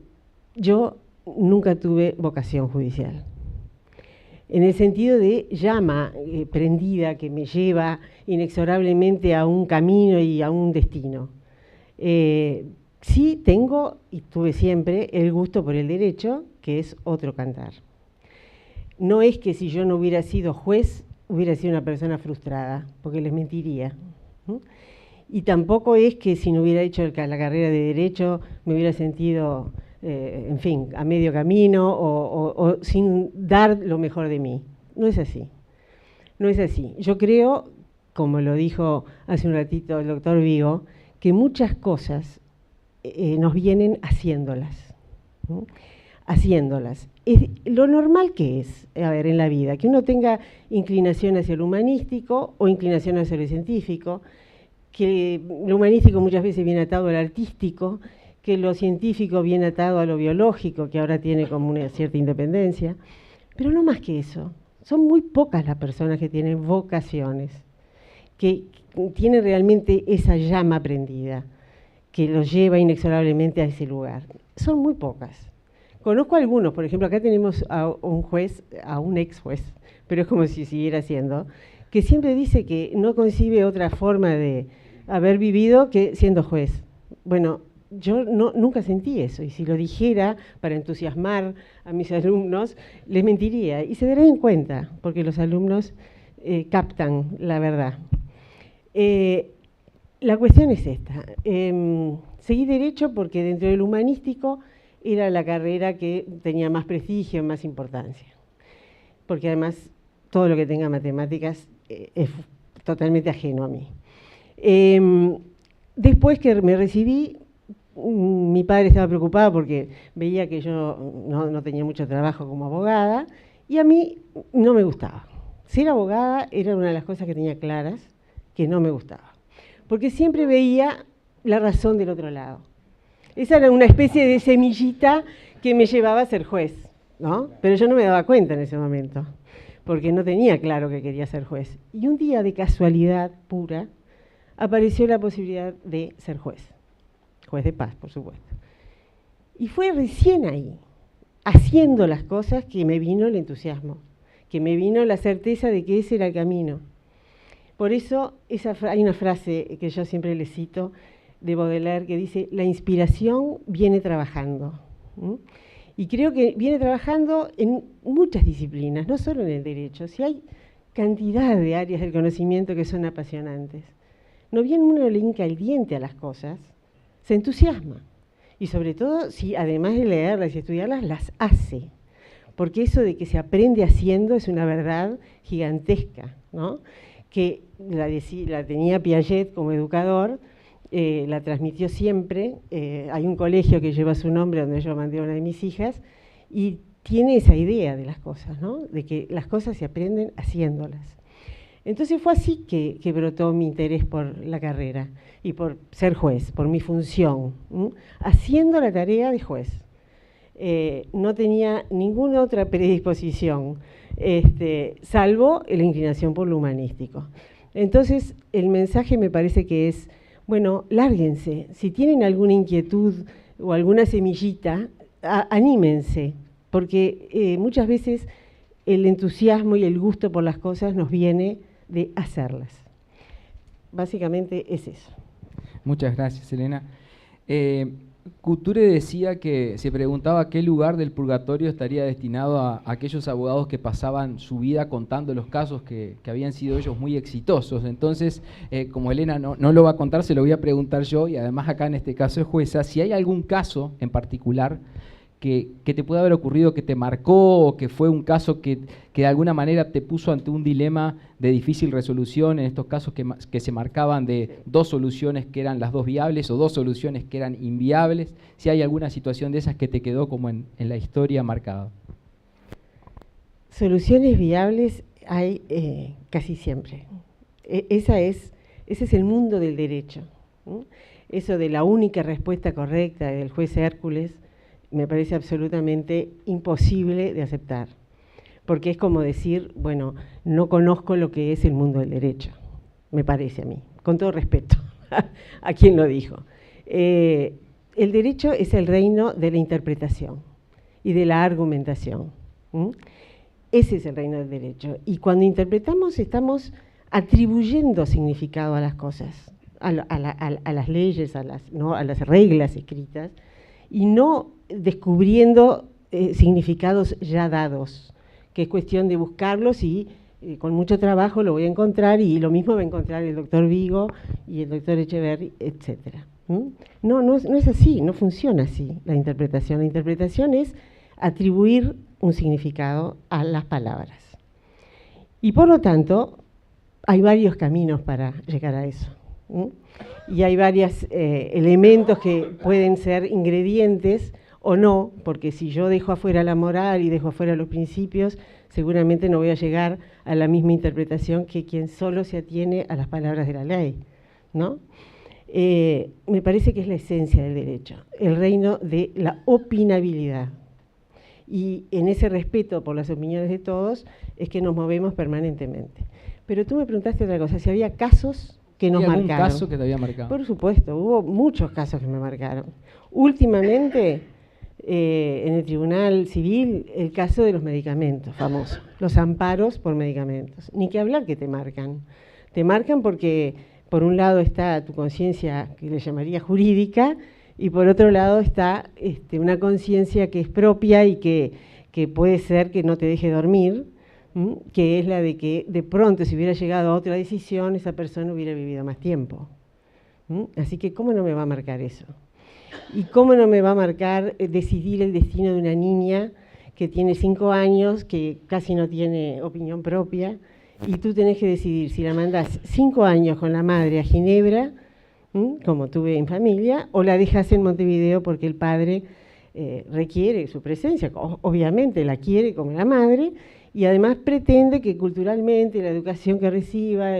F: yo nunca tuve vocación judicial, en el sentido de llama prendida que me lleva inexorablemente a un camino y a un destino. Sí tengo, y tuve siempre, el gusto por el derecho, que es otro cantar. No es que si yo no hubiera sido juez, hubiera sido una persona frustrada, porque les mentiría. Y tampoco es que si no hubiera hecho la carrera de Derecho, me hubiera sentido, en fin, a medio camino o sin dar lo mejor de mí. No es así. No es así. Yo creo, como lo dijo hace un ratito el doctor Vigo, que muchas cosas nos vienen haciéndolas. Haciéndolas. Es lo normal que es, a ver, en la vida, que uno tenga inclinación hacia lo humanístico o inclinación hacia lo científico, que lo humanístico muchas veces viene atado al artístico, que lo científico viene atado a lo biológico, que ahora tiene como una cierta independencia, pero no más que eso. Son muy pocas las personas que tienen vocaciones, que tienen realmente esa llama prendida, que los lleva inexorablemente a ese lugar. Son muy pocas. Conozco algunos, por ejemplo, acá tenemos a un juez, a un ex juez, pero es como si siguiera siendo, que siempre dice que no concibe otra forma de haber vivido que siendo juez. Bueno, yo nunca sentí eso, y si lo dijera para entusiasmar a mis alumnos, les mentiría, y se darán cuenta, porque los alumnos captan la verdad. La cuestión es esta. Seguí Derecho porque dentro del humanístico era la carrera que tenía más prestigio, más importancia. Porque además todo lo que tenga matemáticas es totalmente ajeno a mí. Después que me recibí, mi padre estaba preocupado porque veía que yo no tenía mucho trabajo como abogada y a mí no me gustaba. Ser abogada era una de las cosas que tenía claras que no me gustaba. Porque siempre veía la razón del otro lado. Esa era una especie de semillita que me llevaba a ser juez, ¿no? Pero yo no me daba cuenta en ese momento, porque no tenía claro que quería ser juez. Y un día, de casualidad pura, apareció la posibilidad de ser juez. Juez de paz, por supuesto. Y fue recién ahí, haciendo las cosas, que me vino el entusiasmo, que me vino la certeza de que ese era el camino. Por eso hay una frase que yo siempre le cito de Baudelaire que dice: la inspiración viene trabajando. Y creo que viene trabajando en muchas disciplinas, no solo en el derecho. Si hay cantidad de áreas del conocimiento que son apasionantes. No bien uno le hinca el diente a las cosas, se entusiasma. Y sobre todo si además de leerlas y estudiarlas, las hace. Porque eso de que se aprende haciendo es una verdad gigantesca, ¿no? Que la tenía Piaget como educador, la transmitió siempre. Hay un colegio que lleva su nombre donde yo mandé a una de mis hijas y tiene esa idea de las cosas, ¿no? De que las cosas se aprenden haciéndolas. Entonces fue así que brotó mi interés por la carrera y por ser juez, por mi función, haciendo la tarea de juez. No tenía ninguna otra predisposición, salvo la inclinación por lo humanístico. Entonces, el mensaje me parece que es, bueno, lárguense. Si tienen alguna inquietud o alguna semillita, anímense, porque muchas veces el entusiasmo y el gusto por las cosas nos viene de hacerlas. Básicamente es eso.
E: Muchas gracias, Elena. Couture decía que se preguntaba qué lugar del purgatorio estaría destinado a aquellos abogados que pasaban su vida contando los casos que habían sido ellos muy exitosos. Entonces, como Elena no lo va a contar, se lo voy a preguntar yo, y además acá en este caso es jueza, si hay algún caso en particular que te puede haber ocurrido, que te marcó, o que fue un caso que de alguna manera te puso ante un dilema de difícil resolución, en estos casos que se marcaban de dos soluciones que eran las dos viables o dos soluciones que eran inviables, si hay alguna situación de esas que te quedó como en la historia marcada.
F: Soluciones viables hay casi siempre. Ese es el mundo del derecho. Eso de la única respuesta correcta del juez Hércules me parece absolutamente imposible de aceptar, porque es como decir, bueno, no conozco lo que es el mundo del derecho, me parece a mí, con todo respeto a quien lo dijo. El derecho es el reino de la interpretación y de la argumentación. Ese es el reino del derecho. Y cuando interpretamos estamos atribuyendo significado a las cosas, a las leyes, a las reglas escritas, y no descubriendo significados ya dados, que es cuestión de buscarlos y con mucho trabajo lo voy a encontrar, y lo mismo va a encontrar el doctor Vigo y el doctor Echeverri, etc. No es así, no funciona así la interpretación. La interpretación es atribuir un significado a las palabras. Y por lo tanto, hay varios caminos para llegar a eso. Y hay varios elementos que pueden ser ingredientes o no, porque si yo dejo afuera la moral y dejo afuera los principios, seguramente no voy a llegar a la misma interpretación que quien solo se atiene a las palabras de la ley, ¿no? Me parece que es la esencia del derecho, el reino de la opinabilidad. Y en ese respeto por las opiniones de todos es que nos movemos permanentemente. Pero tú me preguntaste otra cosa, si había casos que nos
E: ¿Hay algún
F: marcaron.
E: caso que te había marcado?
F: Por supuesto, hubo muchos casos que me marcaron. Últimamente, en el Tribunal Civil, el caso de los medicamentos, famoso, los amparos por medicamentos. Ni que hablar que te marcan. Te marcan porque, por un lado, está tu conciencia, que le llamaría jurídica, y por otro lado está una conciencia que es propia y que puede ser que no te deje dormir, que es la de que de pronto si hubiera llegado a otra decisión, esa persona hubiera vivido más tiempo. Así que, ¿cómo no me va a marcar eso? ¿Y cómo no me va a marcar decidir el destino de una niña que tiene 5 años, que casi no tiene opinión propia, y tú tenés que decidir si la mandás 5 años con la madre a Ginebra, como tuve en familia, o la dejas en Montevideo porque el padre requiere su presencia, obviamente la quiere como la madre, y además pretende que culturalmente la educación que reciba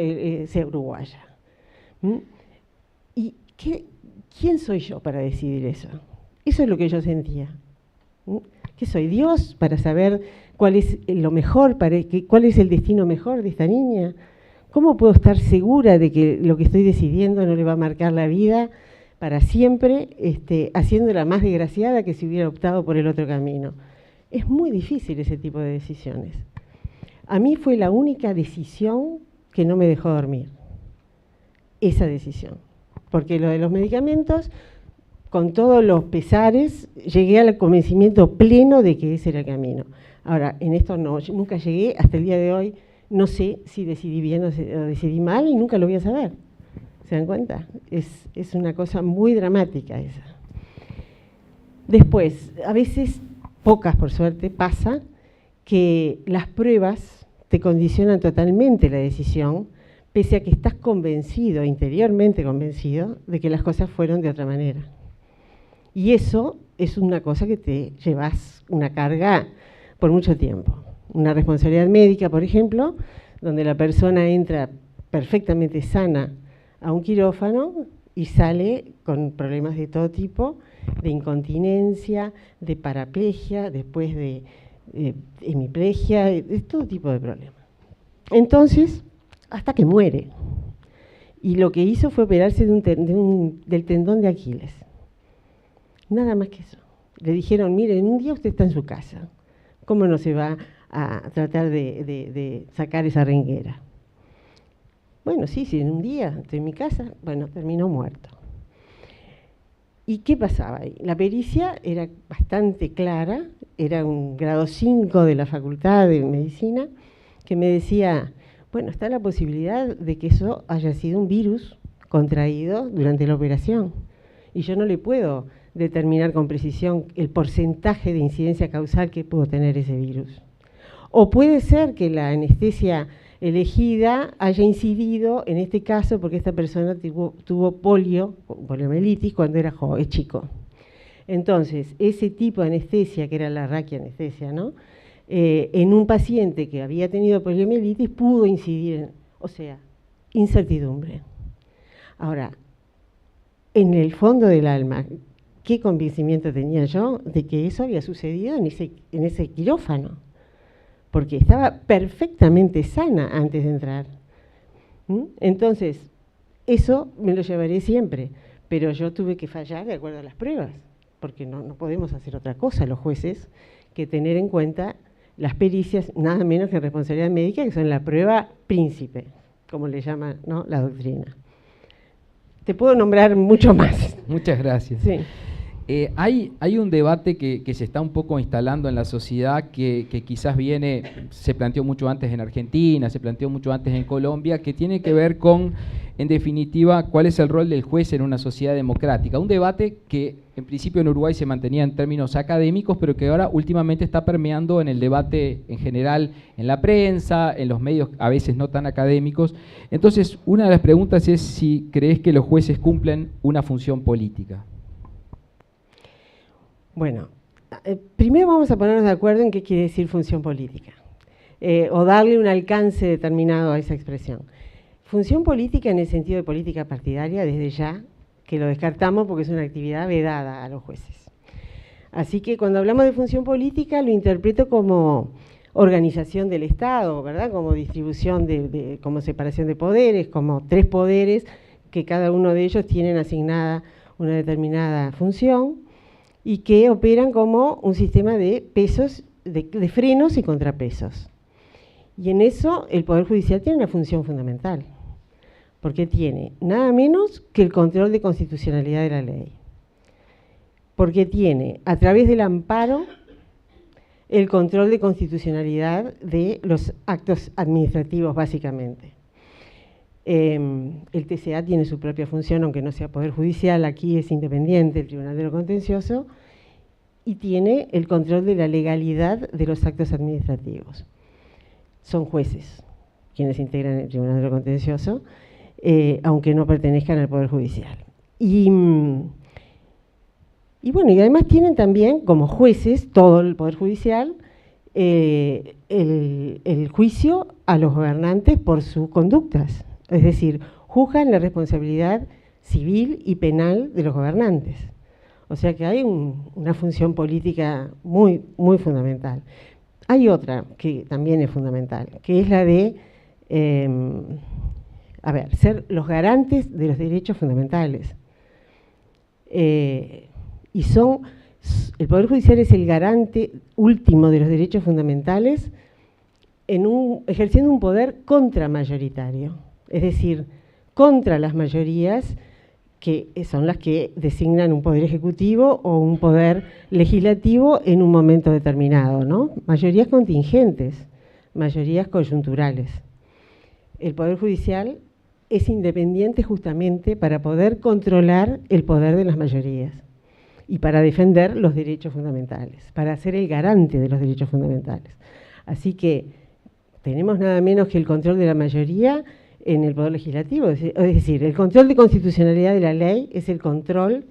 F: sea uruguaya. ¿Y quién soy yo para decidir eso? Eso es lo que yo sentía. ¿Qué soy, Dios, para saber cuál es lo mejor, cuál es el destino mejor de esta niña? ¿Cómo puedo estar segura de que lo que estoy decidiendo no le va a marcar la vida para siempre, haciéndola más desgraciada que si hubiera optado por el otro camino? Es muy difícil ese tipo de decisiones. A mí fue la única decisión que no me dejó dormir, esa decisión. Porque lo de los medicamentos, con todos los pesares, llegué al convencimiento pleno de que ese era el camino. Ahora, en esto no, nunca llegué, hasta el día de hoy, no sé si decidí bien o decidí mal y nunca lo voy a saber. ¿Se dan cuenta? Es una cosa muy dramática esa. Después, a veces, pocas por suerte, pasa que las pruebas te condicionan totalmente la decisión, pese a que estás convencido, interiormente convencido, de que las cosas fueron de otra manera. Y eso es una cosa que te llevas una carga por mucho tiempo. Una responsabilidad médica, por ejemplo, donde la persona entra perfectamente sana a un quirófano y sale con problemas de todo tipo, de incontinencia, de paraplegia, después de hemiplegia, de todo tipo de problemas. Entonces, hasta que muere. Y lo que hizo fue operarse del tendón de Aquiles. Nada más que eso. Le dijeron, mire, en un día usted está en su casa. ¿Cómo no se va a tratar de sacar esa renguera? Bueno, sí, en un día estoy en mi casa, bueno, terminó muerto. ¿Y qué pasaba ahí? La pericia era bastante clara, era un grado 5 de la Facultad de Medicina, que me decía, bueno, está la posibilidad de que eso haya sido un virus contraído durante la operación. Y yo no le puedo determinar con precisión el porcentaje de incidencia causal que pudo tener ese virus. O puede ser que la anestesia elegida haya incidido en este caso porque esta persona tuvo poliomielitis cuando era joven, chico. Entonces, ese tipo de anestesia, que era la raquianestesia, ¿no? En un paciente que había tenido poliomielitis pudo incidir, o sea, incertidumbre. Ahora, en el fondo del alma, ¿qué convencimiento tenía yo de que eso había sucedido en ese quirófano? Porque estaba perfectamente sana antes de entrar. Entonces, eso me lo llevaré siempre, pero yo tuve que fallar de acuerdo a las pruebas, porque no podemos hacer otra cosa los jueces que tener en cuenta las pericias, nada menos que responsabilidad médica, que son la prueba príncipe, como le llama, ¿no?, la doctrina. Te puedo nombrar mucho más.
E: Muchas gracias.
F: Sí.
E: Hay un debate que se está un poco instalando en la sociedad que quizás se planteó mucho antes en Argentina, se planteó mucho antes en Colombia, que tiene que ver con, en definitiva, cuál es el rol del juez en una sociedad democrática. Un debate que en principio en Uruguay se mantenía en términos académicos, pero que ahora últimamente está permeando en el debate en general, en la prensa, en los medios a veces no tan académicos. Entonces, una de las preguntas es si crees que los jueces cumplen una función política.
F: Bueno, primero vamos a ponernos de acuerdo en qué quiere decir función política, o darle un alcance determinado a esa expresión. Función política en el sentido de política partidaria, desde ya, que lo descartamos porque es una actividad vedada a los jueces. Así que cuando hablamos de función política lo interpreto como organización del Estado, ¿verdad? Como distribución, como separación de poderes, como 3 poderes, que cada uno de ellos tienen asignada una determinada función y que operan como un sistema de pesos, de frenos y contrapesos. Y en eso el Poder Judicial tiene una función fundamental, porque tiene nada menos que el control de constitucionalidad de la ley, porque tiene, a través del amparo, el control de constitucionalidad de los actos administrativos, básicamente. El TCA tiene su propia función, aunque no sea Poder Judicial, aquí es independiente, el Tribunal de lo Contencioso, y tiene el control de la legalidad de los actos administrativos. Son jueces quienes integran el Tribunal de lo Contencioso, aunque no pertenezcan al Poder Judicial. Y bueno, y además tienen también como jueces, todo el Poder Judicial, el juicio a los gobernantes por sus conductas. Es decir, juzgan la responsabilidad civil y penal de los gobernantes. O sea que hay una función política muy, muy fundamental. Hay otra que también es fundamental, que es la de, ser los garantes de los derechos fundamentales. El Poder Judicial es el garante último de los derechos fundamentales ejerciendo un poder contramayoritario, es decir, contra las mayorías que son las que designan un poder ejecutivo o un poder legislativo en un momento determinado, ¿no? Mayorías contingentes, mayorías coyunturales. El Poder Judicial es independiente justamente para poder controlar el poder de las mayorías y para defender los derechos fundamentales, para ser el garante de los derechos fundamentales. Así que tenemos nada menos que el control de la mayoría en el Poder Legislativo, es decir, el control de constitucionalidad de la ley es el control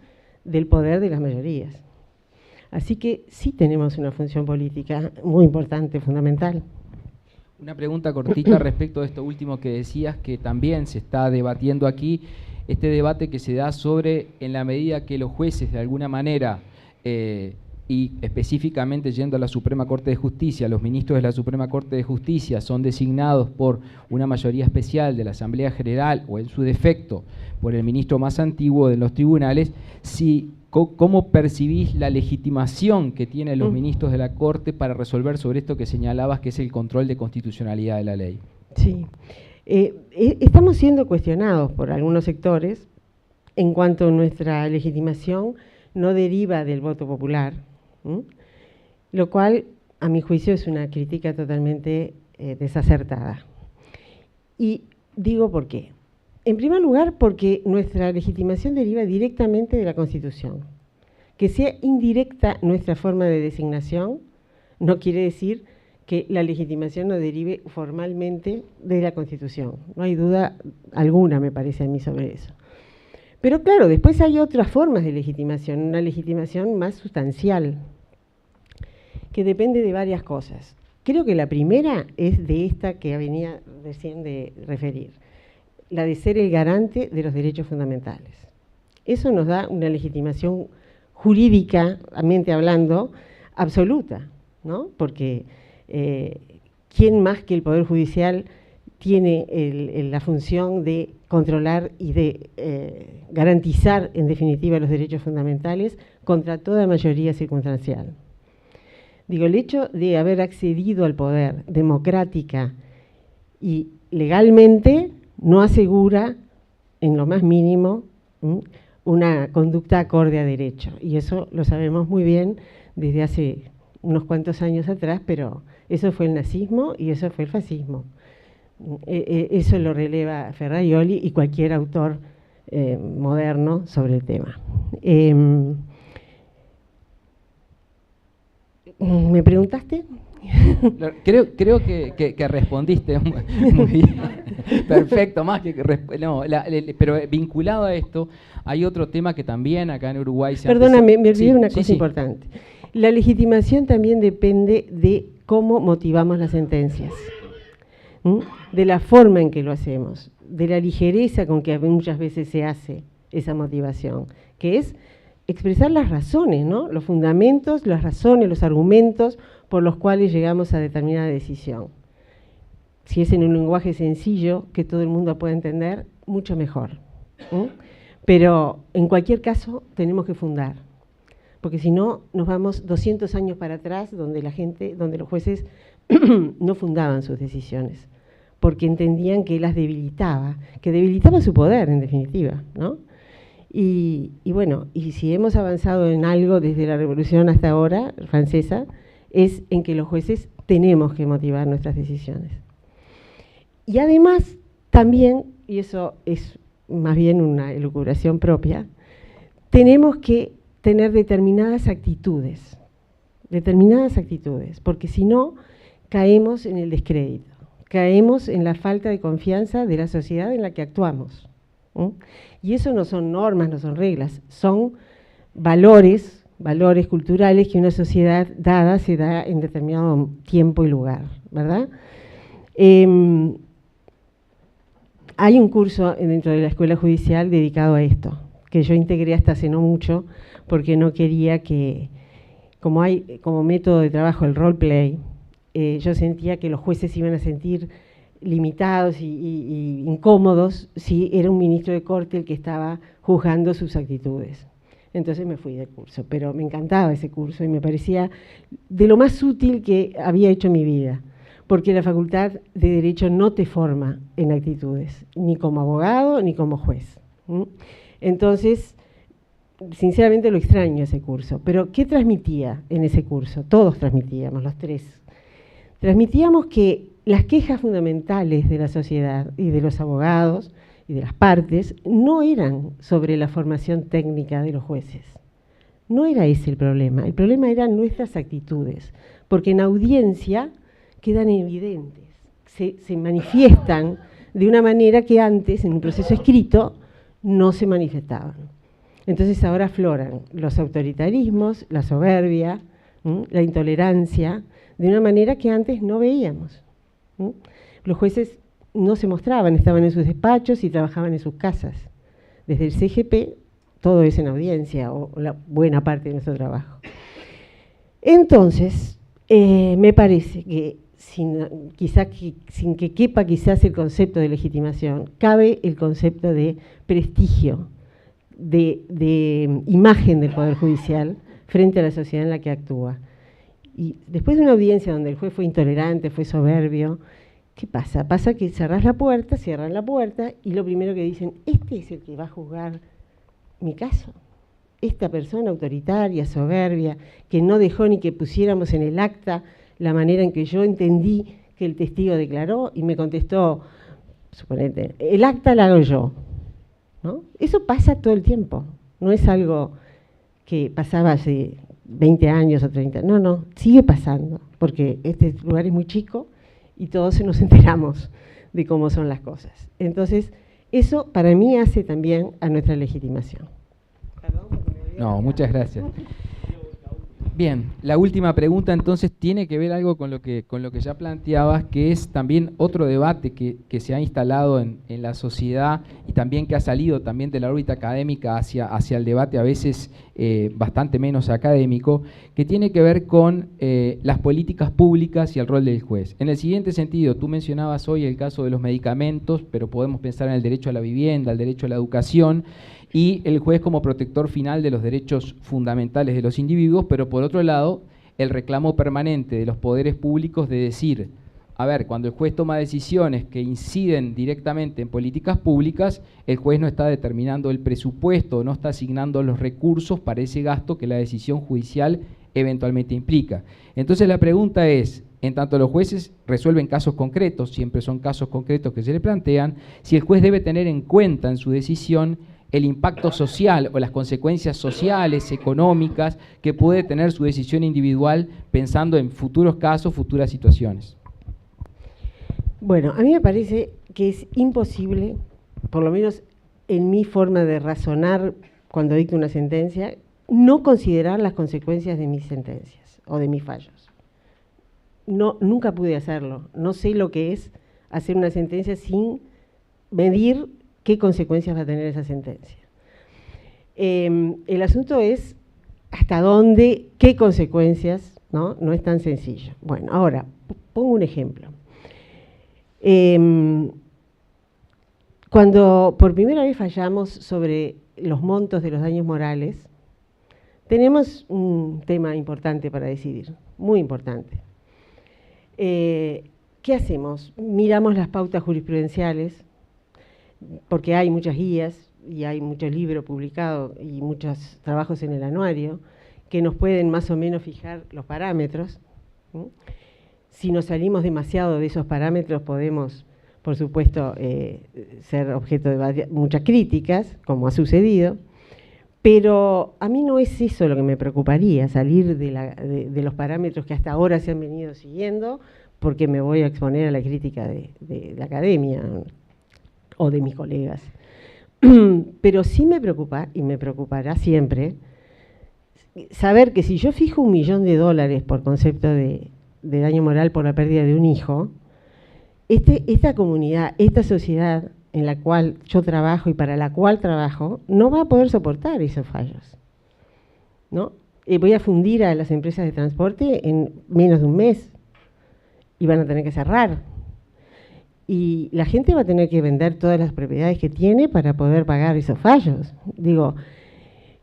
F: del poder de las mayorías. Así que sí tenemos una función política muy importante, fundamental.
E: Una pregunta cortita respecto de esto último que decías, que también se está debatiendo aquí, este debate que se da sobre, en la medida que los jueces de alguna manera, y específicamente yendo a la Suprema Corte de Justicia, los ministros de la Suprema Corte de Justicia son designados por una mayoría especial de la Asamblea General o en su defecto por el ministro más antiguo de los tribunales, ¿cómo percibís la legitimación que tienen los ministros de la Corte para resolver sobre esto que señalabas, que es el control de constitucionalidad de la ley?
F: Sí, estamos siendo cuestionados por algunos sectores en cuanto a nuestra legitimación no deriva del voto popular, lo cual, a mi juicio, es una crítica totalmente desacertada. Y digo por qué. En primer lugar, porque nuestra legitimación deriva directamente de la Constitución. Que sea indirecta nuestra forma de designación no quiere decir que la legitimación no derive formalmente de la Constitución. No hay duda alguna, me parece a mí, sobre eso. Pero claro, después hay otras formas de legitimación, una legitimación más sustancial, que depende de varias cosas. Creo que la primera es de esta que venía recién de referir, la de ser el garante de los derechos fundamentales. Eso nos da una legitimación jurídicamente hablando absoluta, ¿no? Porque ¿quién más que el Poder Judicial tiene la función de controlar y de garantizar, en definitiva, los derechos fundamentales contra toda mayoría circunstancial? Digo, el hecho de haber accedido al poder democrática y legalmente no asegura, en lo más mínimo, una conducta acorde a derecho. Y eso lo sabemos muy bien desde hace unos cuantos años atrás, pero eso fue el nazismo y eso fue el fascismo. Eso lo releva Ferraioli y cualquier autor moderno sobre el tema. ¿Me preguntaste?
E: Creo que respondiste muy bien. Perfecto, más que pero vinculado a esto, hay otro tema que también acá en Uruguay se
F: Perdona, me olvidé de una cosa importante. La legitimación también depende de cómo motivamos las sentencias, de la forma en que lo hacemos, de la ligereza con que muchas veces se hace esa motivación, que es expresar las razones, ¿no? Los fundamentos, las razones, los argumentos por los cuales llegamos a determinada decisión. Si es en un lenguaje sencillo que todo el mundo pueda entender, mucho mejor. Pero en cualquier caso tenemos que fundar, porque si no nos vamos 200 años para atrás donde los jueces no fundaban sus decisiones, porque entendían que las debilitaba, que debilitaba su poder en definitiva, ¿no? Y bueno, y si hemos avanzado en algo desde la Revolución hasta ahora, francesa, es en que los jueces tenemos que motivar nuestras decisiones. Y además, también, y eso es más bien una elucubración propia, tenemos que tener determinadas actitudes, porque si no, caemos en el descrédito, caemos en la falta de confianza de la sociedad en la que actuamos. Y eso no son normas, no son reglas, son valores culturales que una sociedad dada se da en determinado tiempo y lugar, ¿verdad? Hay un curso dentro de la Escuela Judicial dedicado a esto, que yo integré hasta hace no mucho, porque no quería que, como hay como método de trabajo el roleplay, yo sentía que los jueces se iban a sentir limitados y incómodos si era un ministro de corte el que estaba juzgando sus actitudes. Entonces me fui del curso, pero me encantaba ese curso y me parecía de lo más útil que había hecho en mi vida, porque la Facultad de Derecho no te forma en actitudes, ni como abogado ni como juez. Entonces, sinceramente lo extraño ese curso, pero ¿qué transmitía en ese curso? Todos transmitíamos, los tres. Transmitíamos que las quejas fundamentales de la sociedad y de los abogados y de las partes no eran sobre la formación técnica de los jueces. No era ese el problema eran nuestras actitudes, porque en audiencia quedan evidentes, se manifiestan de una manera que antes, en un proceso escrito, no se manifestaban. Entonces ahora afloran los autoritarismos, la soberbia, la intolerancia, de una manera que antes no veíamos. Los jueces no se mostraban, estaban en sus despachos y trabajaban en sus casas. Desde el CGP, todo es en audiencia, o la buena parte de nuestro trabajo. Entonces, me parece que, sin que quepa quizás el concepto de legitimación, cabe el concepto de prestigio, de imagen del Poder Judicial frente a la sociedad en la que actúa. Y después de una audiencia donde el juez fue intolerante, fue soberbio, ¿qué pasa? Pasa que cierran la puerta y lo primero que dicen, este es el que va a juzgar mi caso. Esta persona autoritaria, soberbia, que no dejó ni que pusiéramos en el acta la manera en que yo entendí que el testigo declaró y me contestó, suponete, el acta la hago yo, ¿no? Eso pasa todo el tiempo, no es algo que pasaba hace 20 años o 30, no, sigue pasando, porque este lugar es muy chico y todos nos enteramos de cómo son las cosas. Entonces, eso para mí hace también a nuestra legitimación.
E: No, muchas gracias. Bien, la última pregunta entonces tiene que ver algo con lo que ya planteabas, que es también otro debate que se ha instalado en la sociedad y también que ha salido también de la órbita académica hacia el debate a veces bastante menos académico, que tiene que ver con las políticas públicas y el rol del juez. En el siguiente sentido, tú mencionabas hoy el caso de los medicamentos, pero podemos pensar en el derecho a la vivienda, el derecho a la educación, y el juez como protector final de los derechos fundamentales de los individuos, pero por otro lado, el reclamo permanente de los poderes públicos de decir, a ver, cuando el juez toma decisiones que inciden directamente en políticas públicas, el juez no está determinando el presupuesto, no está asignando los recursos para ese gasto que la decisión judicial eventualmente implica. Entonces la pregunta es, en tanto los jueces resuelven casos concretos, siempre son casos concretos que se le plantean, si el juez debe tener en cuenta en su decisión el impacto social o las consecuencias sociales, económicas, que puede tener su decisión individual pensando en futuros casos, futuras situaciones.
F: Bueno, a mí me parece que es imposible, por lo menos en mi forma de razonar cuando dicto una sentencia, no considerar las consecuencias de mis sentencias o de mis fallos. No, nunca pude hacerlo. No sé lo que es hacer una sentencia sin medir qué consecuencias va a tener esa sentencia. El asunto es hasta dónde, qué consecuencias, ¿no? No es tan sencillo. Bueno, ahora, pongo un ejemplo. Cuando por primera vez fallamos sobre los montos de los daños morales, tenemos un tema importante para decidir, muy importante. ¿Qué hacemos? Miramos las pautas jurisprudenciales, porque hay muchas guías y hay muchos libros publicados y muchos trabajos en el anuario que nos pueden más o menos fijar los parámetros. Si nos salimos demasiado de esos parámetros podemos, por supuesto, ser objeto de muchas críticas, como ha sucedido, pero a mí no es eso lo que me preocuparía, salir de los parámetros que hasta ahora se han venido siguiendo, porque me voy a exponer a la crítica de la academia o de mis colegas. Pero sí me preocupa, y me preocupará siempre, saber que si yo fijo $1 millón por concepto de daño moral por la pérdida de un hijo, esta comunidad, esta sociedad en la cual yo trabajo y para la cual trabajo, no va a poder soportar esos fallos, ¿no? Voy a fundir a las empresas de transporte en menos de un mes y van a tener que cerrar. Y la gente va a tener que vender todas las propiedades que tiene para poder pagar esos fallos. Digo,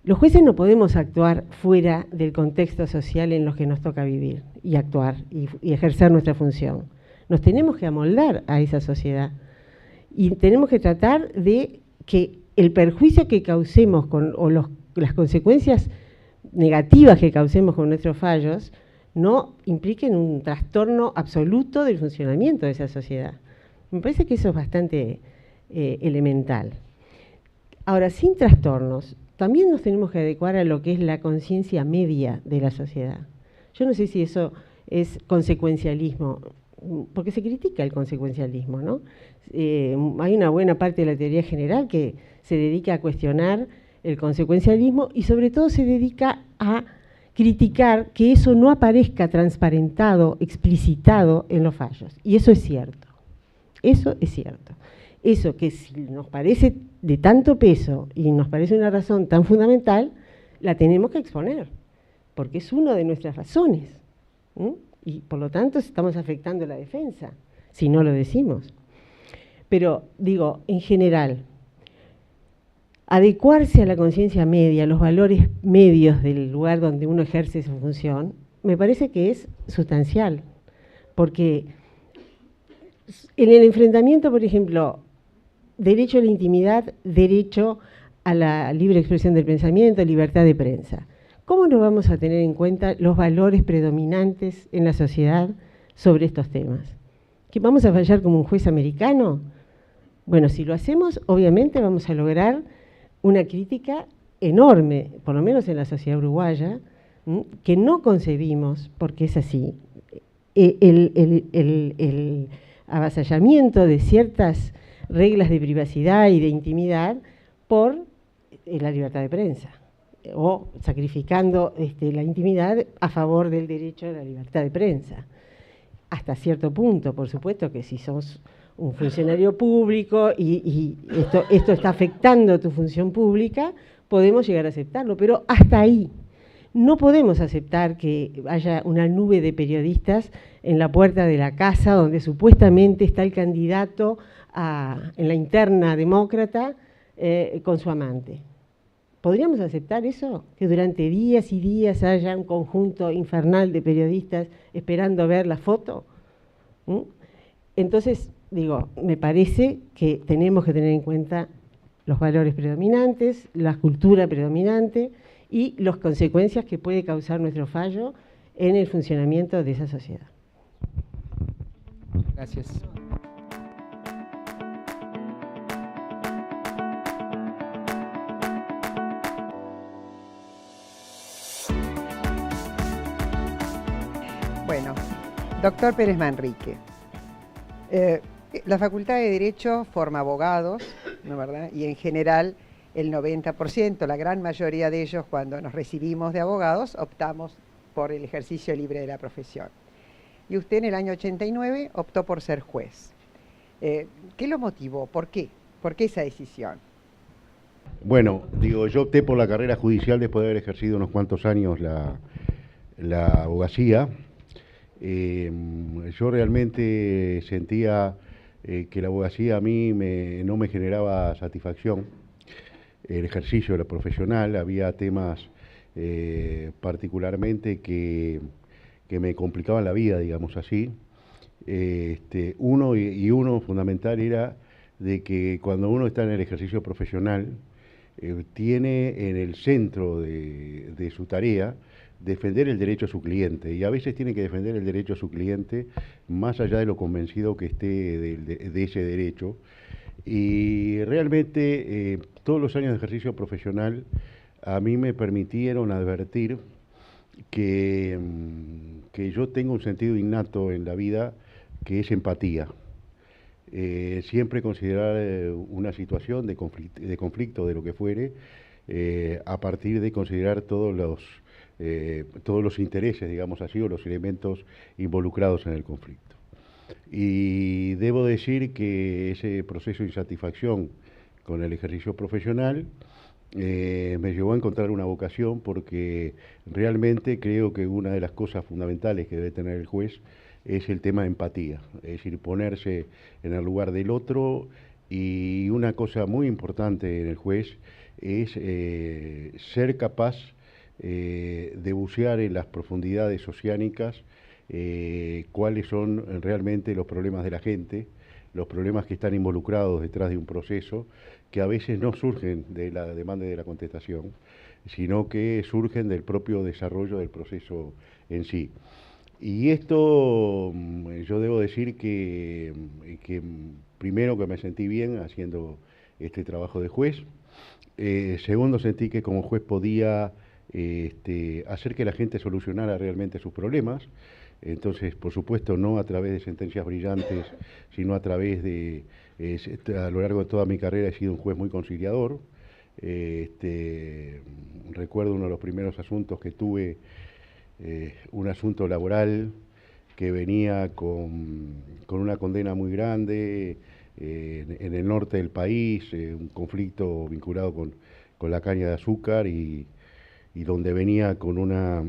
F: los jueces no podemos actuar fuera del contexto social en los que nos toca vivir y actuar y ejercer nuestra función. Nos tenemos que amoldar a esa sociedad y tenemos que tratar de que el perjuicio que causemos las consecuencias negativas que causemos con nuestros fallos no impliquen un trastorno absoluto del funcionamiento de esa sociedad. Me parece que eso es bastante elemental. Ahora, sin trastornos, también nos tenemos que adecuar a lo que es la conciencia media de la sociedad. Yo no sé si eso es consecuencialismo, porque se critica el consecuencialismo, ¿no? Hay una buena parte de la teoría general que se dedica a cuestionar el consecuencialismo y sobre todo se dedica a criticar que eso no aparezca transparentado, explicitado en los fallos. Y eso es cierto. Eso es cierto. Eso que si nos parece de tanto peso y nos parece una razón tan fundamental, la tenemos que exponer, porque es una de nuestras razones. Y por lo tanto estamos afectando la defensa, si no lo decimos. Pero digo, en general, adecuarse a la conciencia media, a los valores medios del lugar donde uno ejerce su función, me parece que es sustancial, porque en el enfrentamiento, por ejemplo, derecho a la intimidad, derecho a la libre expresión del pensamiento, libertad de prensa. ¿Cómo no vamos a tener en cuenta los valores predominantes en la sociedad sobre estos temas? ¿Que vamos a fallar como un juez americano? Bueno, si lo hacemos, obviamente vamos a lograr una crítica enorme, por lo menos en la sociedad uruguaya, que no concebimos, porque es así, el avasallamiento de ciertas reglas de privacidad y de intimidad por la libertad de prensa, o sacrificando la intimidad a favor del derecho a la libertad de prensa. Hasta cierto punto, por supuesto que si sos un funcionario público y esto está afectando tu función pública, podemos llegar a aceptarlo, pero hasta ahí. No podemos aceptar que haya una nube de periodistas en la puerta de la casa donde supuestamente está el candidato en la interna demócrata con su amante. ¿Podríamos aceptar eso? Que durante días y días haya un conjunto infernal de periodistas esperando ver la foto. Entonces, digo, me parece que tenemos que tener en cuenta los valores predominantes, la cultura predominante y las consecuencias que puede causar nuestro fallo en el funcionamiento de esa sociedad.
E: Gracias.
G: Bueno, doctor Pérez Manrique, la Facultad de Derecho forma abogados, ¿no es verdad? Y en general el 90%, la gran mayoría de ellos, cuando nos recibimos de abogados, optamos por el ejercicio libre de la profesión. Y usted en el año 89 optó por ser juez. ¿Qué lo motivó? ¿Por qué? ¿Por qué esa decisión?
H: Bueno, digo, yo opté por la carrera judicial después de haber ejercido unos cuantos años la abogacía. Yo realmente sentía que la abogacía a mí no me generaba satisfacción. El ejercicio de la profesional, había temas particularmente que me complicaban la vida, digamos así. Uno fundamental era de que cuando uno está en el ejercicio profesional, tiene en el centro de su tarea defender el derecho a su cliente, y a veces tiene que defender el derecho a su cliente más allá de lo convencido que esté de ese derecho. Y realmente todos los años de ejercicio profesional a mí me permitieron advertir que yo tengo un sentido innato en la vida, que es empatía. Siempre considerar una situación de conflicto, de lo que fuere, a partir de considerar todos los intereses, digamos así, o los elementos involucrados en el conflicto. Y debo decir que ese proceso de insatisfacción con el ejercicio profesional me llevó a encontrar una vocación, porque realmente creo que una de las cosas fundamentales que debe tener el juez es el tema de empatía, es decir, ponerse en el lugar del otro. Y una cosa muy importante en el juez es ser capaz de bucear en las profundidades oceánicas cuáles son realmente los problemas de la gente, los problemas que están involucrados detrás de un proceso, que a veces no surgen de la demanda y de la contestación, sino que surgen del propio desarrollo del proceso en sí. Y esto, yo debo decir que primero que me sentí bien haciendo este trabajo de juez. Segundo, sentí que como juez podía hacer que la gente solucionara realmente sus problemas. Entonces, por supuesto, no a través de sentencias brillantes, sino a través de, a lo largo de toda mi carrera he sido un juez muy conciliador. Recuerdo uno de los primeros asuntos que tuve, un asunto laboral que venía con una condena muy grande en el norte del país, un conflicto vinculado con la caña de azúcar, y donde venía con una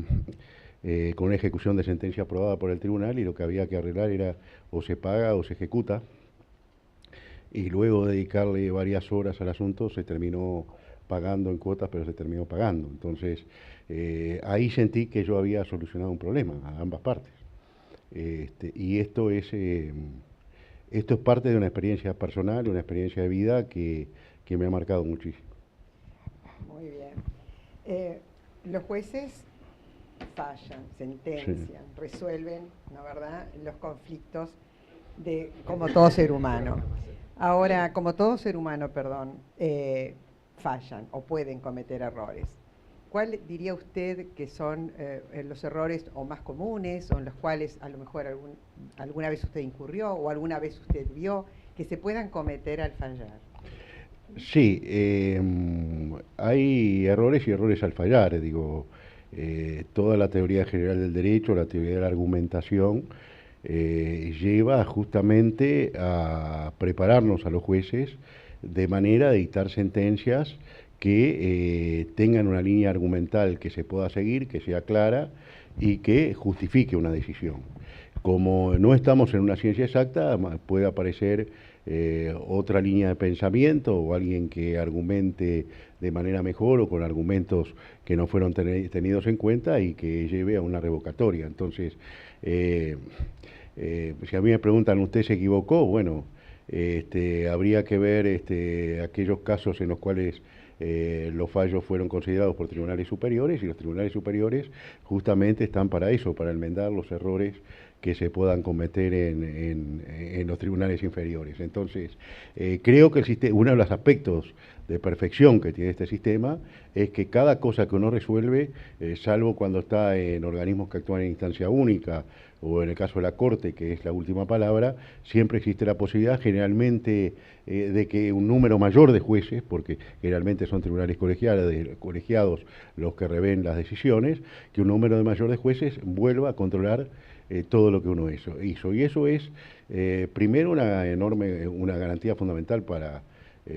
H: ejecución de sentencia aprobada por el tribunal, y lo que había que arreglar era o se paga o se ejecuta. Y luego de dedicarle varias horas al asunto se terminó pagando en cuotas, pero se terminó pagando. Entonces, ahí sentí que yo había solucionado un problema a ambas partes. Y esto es parte de una experiencia personal, una experiencia de vida que me ha marcado muchísimo.
G: Muy bien. Los jueces fallan, sentencian, resuelven, ¿no verdad?, los conflictos como todo ser humano. Ahora, como todo ser humano, fallan o pueden cometer errores. ¿Cuál diría usted que son los errores o más comunes, o en los cuales a lo mejor alguna vez usted incurrió o alguna vez usted vio que se puedan cometer al fallar?
H: Sí, hay errores y errores al fallar. Digo, toda la teoría general del derecho, la teoría de la argumentación, lleva justamente a prepararnos a los jueces de manera de dictar sentencias que tengan una línea argumental que se pueda seguir, que sea clara y que justifique una decisión. Como no estamos en una ciencia exacta, puede aparecer otra línea de pensamiento, o alguien que argumente de manera mejor o con argumentos que no fueron tenidos en cuenta, y que lleve a una revocatoria. Entonces, si a mí me preguntan, ¿usted se equivocó? Bueno, habría que ver aquellos casos en los cuales los fallos fueron considerados por tribunales superiores, y los tribunales superiores justamente están para eso, para enmendar los errores que se puedan cometer en los tribunales inferiores. Entonces, creo que uno de los aspectos de perfección que tiene este sistema es que cada cosa que uno resuelve, salvo cuando está en organismos que actúan en instancia única, o en el caso de la Corte, que es la última palabra, siempre existe la posibilidad, generalmente, de que un número mayor de jueces, porque generalmente son tribunales colegiados los que revén las decisiones, que un número mayor de jueces vuelva a controlar todo lo que uno hizo. Y eso es, primero, una garantía fundamental para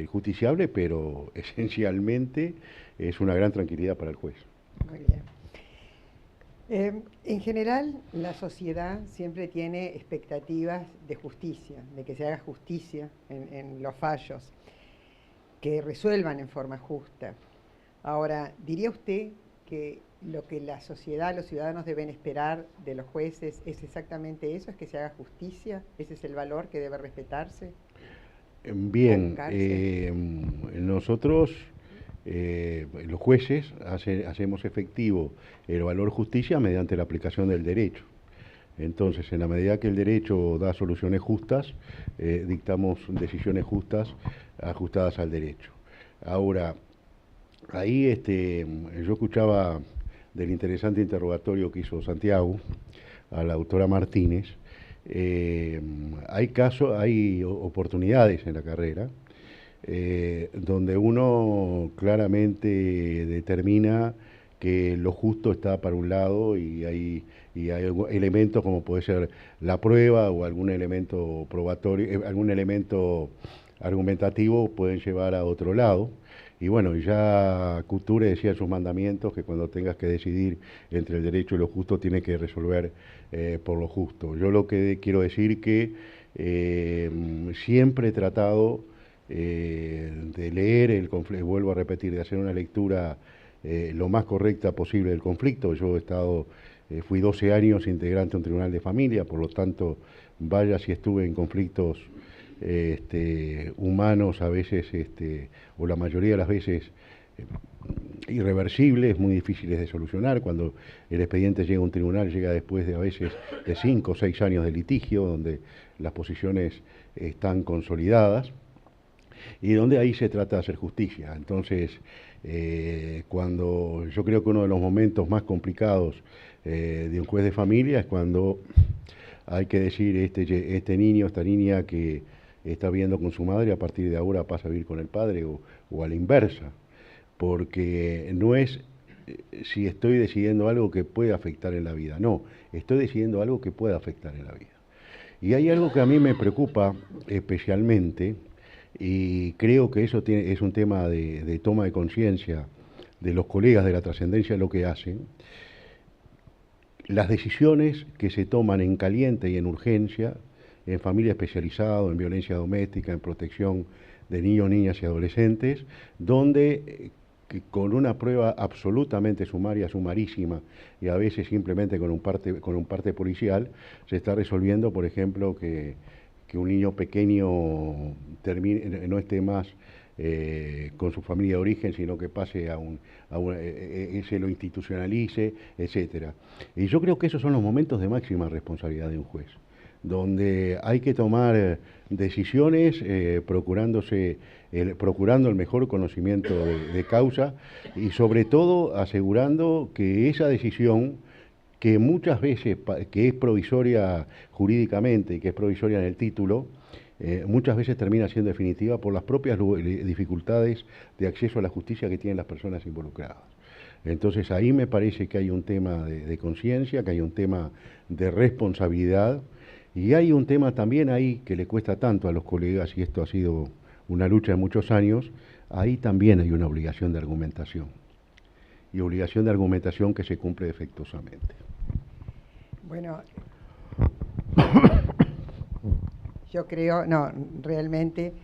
H: justiciable, pero esencialmente es una gran tranquilidad para el juez.
G: Muy bien. En general, la sociedad siempre tiene expectativas de justicia, de que se haga justicia en los fallos, que resuelvan en forma justa. Ahora, ¿diría usted que lo que la sociedad, los ciudadanos deben esperar de los jueces es exactamente eso, es que se haga justicia? ¿Ese es el valor que debe respetarse?
H: Bien, nosotros, los jueces, hacemos efectivo el valor justicia mediante la aplicación del derecho. Entonces, en la medida que el derecho da soluciones justas, dictamos decisiones justas ajustadas al derecho. Ahora, ahí yo escuchaba del interesante interrogatorio que hizo Santiago a la doctora Martínez. Hay oportunidades en la carrera donde uno claramente determina que lo justo está para un lado y hay elementos como puede ser la prueba o algún elemento probatorio, algún elemento argumentativo pueden llevar a otro lado. Y bueno, ya Couture decía en sus mandamientos que cuando tengas que decidir entre el derecho y lo justo, tienes que resolver por lo justo. Yo lo que quiero decir que siempre he tratado de leer el conflicto, vuelvo a repetir, de hacer una lectura lo más correcta posible del conflicto. Yo fui 12 años integrante de un tribunal de familia, por lo tanto, vaya si estuve en conflictos humanos a veces, o la mayoría de las veces irreversibles, muy difíciles de solucionar. Cuando el expediente llega a un tribunal, llega después de a veces de 5 o 6 años de litigio, donde las posiciones están consolidadas y donde ahí se trata de hacer justicia. Entonces, cuando yo creo que uno de los momentos más complicados de un juez de familia es cuando hay que decir, este niño, esta niña que está viviendo con su madre, a partir de ahora pasa a vivir con el padre o a la inversa, porque no es si estoy decidiendo algo que puede afectar en la vida, no, estoy decidiendo algo que puede afectar en la vida. Y hay algo que a mí me preocupa especialmente, y creo que eso es un tema de toma de conciencia de los colegas de la trascendencia de lo que hacen. Las decisiones que se toman en caliente y en urgencia, en familia especializada, en violencia doméstica, en protección de niños, niñas y adolescentes, donde con una prueba absolutamente sumaria, sumarísima, y a veces simplemente con un parte policial, se está resolviendo, por ejemplo, que un niño pequeño no esté más con su familia de origen, sino que pase se lo institucionalice, etcétera. Y yo creo que esos son los momentos de máxima responsabilidad de un juez, donde hay que tomar decisiones procurando el mejor conocimiento de causa y sobre todo asegurando que esa decisión, que muchas veces que es provisoria jurídicamente y que es provisoria en el título, muchas veces termina siendo definitiva por las propias dificultades de acceso a la justicia que tienen las personas involucradas. Entonces ahí me parece que hay un tema de conciencia, que hay un tema de responsabilidad, y hay un tema también ahí que le cuesta tanto a los colegas, y esto ha sido una lucha de muchos años, ahí también hay una obligación de argumentación, y obligación de argumentación que se cumple defectuosamente.
G: Bueno, yo creo, realmente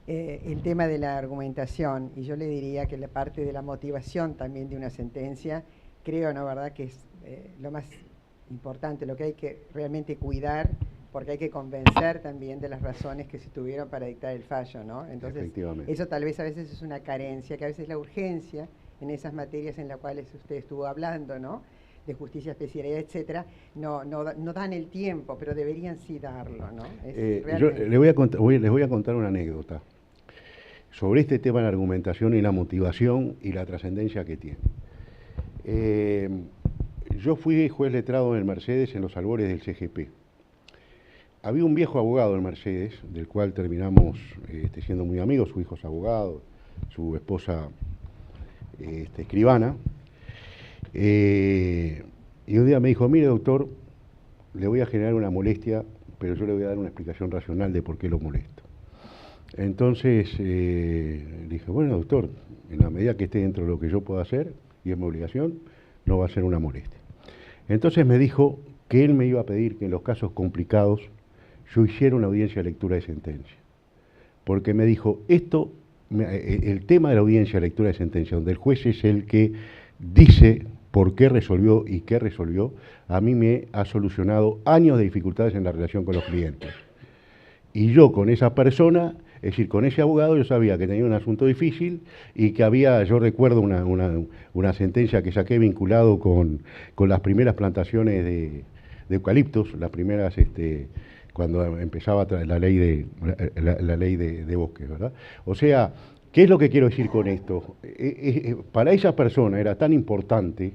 G: el tema de la argumentación, y yo le diría que la parte de la motivación también de una sentencia, creo, ¿no, verdad?, que es lo más importante, lo que hay que realmente cuidar, porque hay que convencer también de las razones que se tuvieron para dictar el fallo, ¿no? Entonces, eso tal vez a veces es una carencia, que a veces la urgencia en esas materias en las cuales usted estuvo hablando, ¿no?, de justicia especialidad, etcétera, no dan el tiempo, pero deberían sí darlo, ¿no?
H: Yo les voy a contar una anécdota sobre este tema de la argumentación y la motivación y la trascendencia que tiene. Yo fui juez letrado en el Mercedes en los albores del CGP. Había un viejo abogado en Mercedes, del cual terminamos siendo muy amigos. Su hijo es abogado, su esposa escribana. Y un día me dijo, mire doctor, le voy a generar una molestia, pero yo le voy a dar una explicación racional de por qué lo molesto. Entonces dije, bueno, doctor, en la medida que esté dentro de lo que yo pueda hacer, y es mi obligación, no va a ser una molestia. Entonces me dijo que él me iba a pedir que en los casos complicados yo hiciera una audiencia de lectura de sentencia. Porque me dijo, el tema de la audiencia de lectura de sentencia, donde el juez es el que dice por qué resolvió y qué resolvió, a mí me ha solucionado años de dificultades en la relación con los clientes. Y yo con esa persona, es decir, con ese abogado, yo sabía que tenía un asunto difícil y que había, yo recuerdo una sentencia que saqué vinculado con las primeras plantaciones de eucaliptos, las primeras, cuando empezaba la ley de bosques, ¿verdad? O sea, ¿qué es lo que quiero decir con esto? Para esa persona era tan importante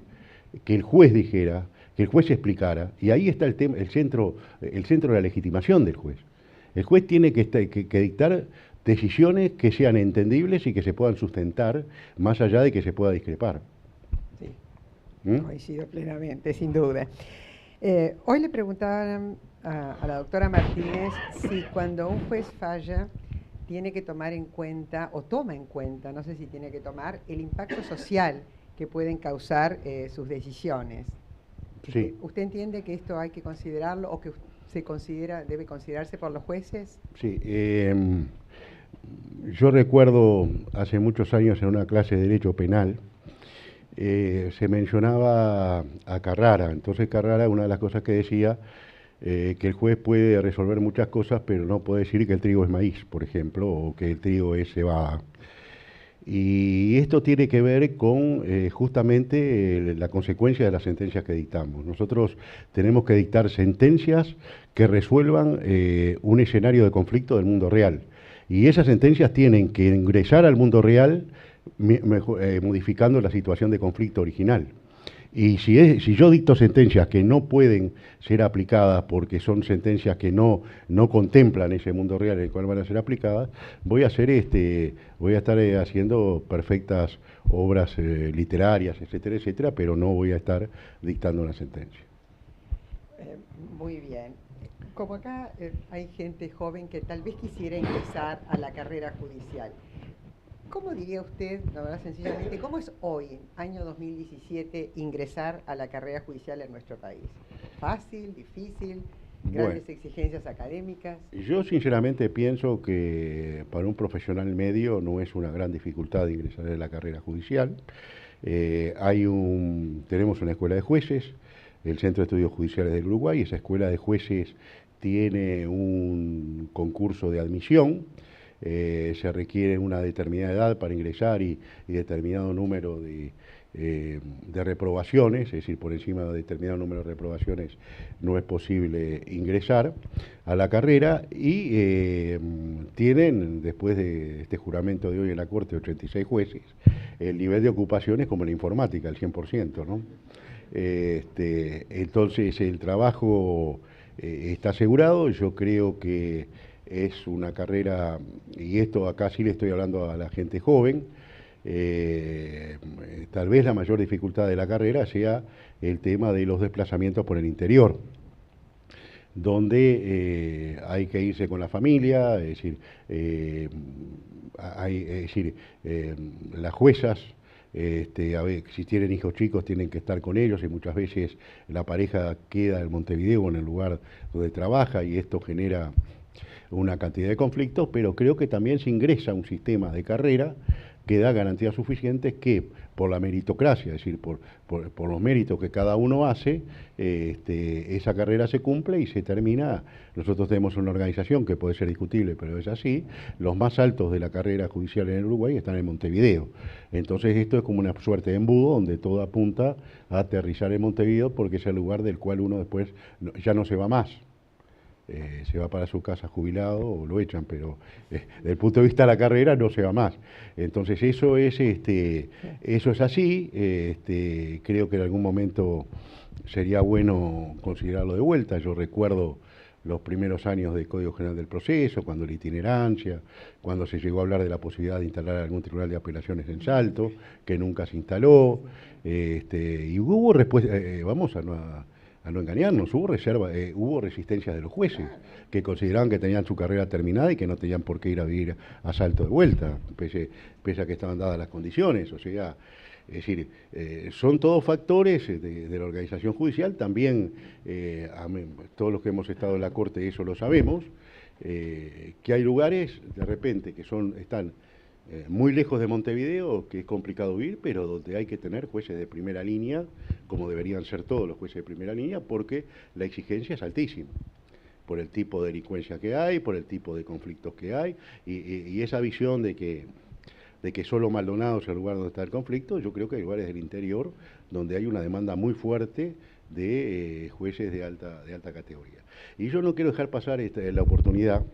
H: que el juez dijera, que el juez explicara, y ahí está el tema, el centro de la legitimación del juez. El juez tiene que dictar decisiones que sean entendibles y que se puedan sustentar, más allá de que se pueda discrepar.
G: Sí,
H: ¿Mm?
G: coincido plenamente, sin duda. Hoy le preguntaban a la doctora Martínez si cuando un juez falla tiene que tomar en cuenta, o toma en cuenta, no sé si tiene que tomar, el impacto social que pueden causar sus decisiones.
H: Sí.
G: ¿Usted entiende que esto hay que considerarlo o que debe considerarse por los jueces?
H: Sí, yo recuerdo hace muchos años en una clase de Derecho Penal, se mencionaba a Carrara. Entonces Carrara, una de las cosas que decía, que el juez puede resolver muchas cosas, pero no puede decir que el trigo es maíz, por ejemplo, o que el trigo es cebada. Y esto tiene que ver con justamente la consecuencia de las sentencias que dictamos. Nosotros tenemos que dictar sentencias que resuelvan un escenario de conflicto del mundo real. Y esas sentencias tienen que ingresar al mundo real modificando la situación de conflicto original. Y si yo dicto sentencias que no pueden ser aplicadas porque son sentencias que no contemplan ese mundo real en el cual van a ser aplicadas, voy a estar haciendo perfectas obras literarias, etcétera, etcétera, pero no voy a estar dictando una sentencia.
G: Muy bien. Como acá hay gente joven que tal vez quisiera ingresar a la carrera judicial, ¿cómo diría usted, la verdad sencillamente, cómo es hoy, año 2017, ingresar a la carrera judicial en nuestro país? ¿Fácil, difícil, grandes exigencias académicas?
H: Yo sinceramente pienso que para un profesional medio no es una gran dificultad ingresar a la carrera judicial. Tenemos una escuela de jueces, el Centro de Estudios Judiciales del Uruguay. Esa escuela de jueces tiene un concurso de admisión. Se requiere una determinada edad para ingresar y determinado número de reprobaciones, es decir, por encima de determinado número de reprobaciones no es posible ingresar a la carrera, y tienen, después de este juramento de hoy en la Corte, 86 jueces, el nivel de ocupaciones como en la informática, el 100%, ¿no? Entonces el trabajo está asegurado. Yo creo que es una carrera, y esto acá sí le estoy hablando a la gente joven, tal vez la mayor dificultad de la carrera sea el tema de los desplazamientos por el interior, donde hay que irse con la familia, es decir, las juezas, si tienen hijos chicos tienen que estar con ellos, y muchas veces la pareja queda en Montevideo, en el lugar donde trabaja, y esto genera una cantidad de conflictos. Pero creo que también se ingresa a un sistema de carrera que da garantías suficientes que, por la meritocracia, es decir, por los méritos que cada uno hace, esa carrera se cumple y se termina. Nosotros tenemos una organización que puede ser discutible, pero es así. Los más altos de la carrera judicial en el Uruguay están en Montevideo. Entonces esto es como una suerte de embudo donde todo apunta a aterrizar en Montevideo, porque es el lugar del cual uno después ya no se va más. Se va para su casa jubilado o lo echan, pero desde el punto de vista de la carrera no se va más. Entonces eso es así. Creo que en algún momento sería bueno considerarlo de vuelta. Yo recuerdo los primeros años del Código General del Proceso, cuando la itinerancia, cuando se llegó a hablar de la posibilidad de instalar algún tribunal de apelaciones en Salto, que nunca se instaló, y hubo respuesta. Vamos a a no engañarnos, hubo resistencias de los jueces, que consideraban que tenían su carrera terminada y que no tenían por qué ir a vivir a Salto de vuelta, pese a que estaban dadas las condiciones. O sea, es decir, son todos factores de la organización judicial. También, todos los que hemos estado en la Corte eso lo sabemos, que hay lugares, de repente, que están muy lejos de Montevideo, que es complicado vivir, pero donde hay que tener jueces de primera línea, como deberían ser todos los jueces de primera línea, porque la exigencia es altísima, por el tipo de delincuencia que hay, por el tipo de conflictos que hay, y esa visión de que solo Maldonado es el lugar donde está el conflicto. Yo creo que hay lugares del interior donde hay una demanda muy fuerte de jueces de alta categoría. Y yo no quiero dejar pasar la oportunidad,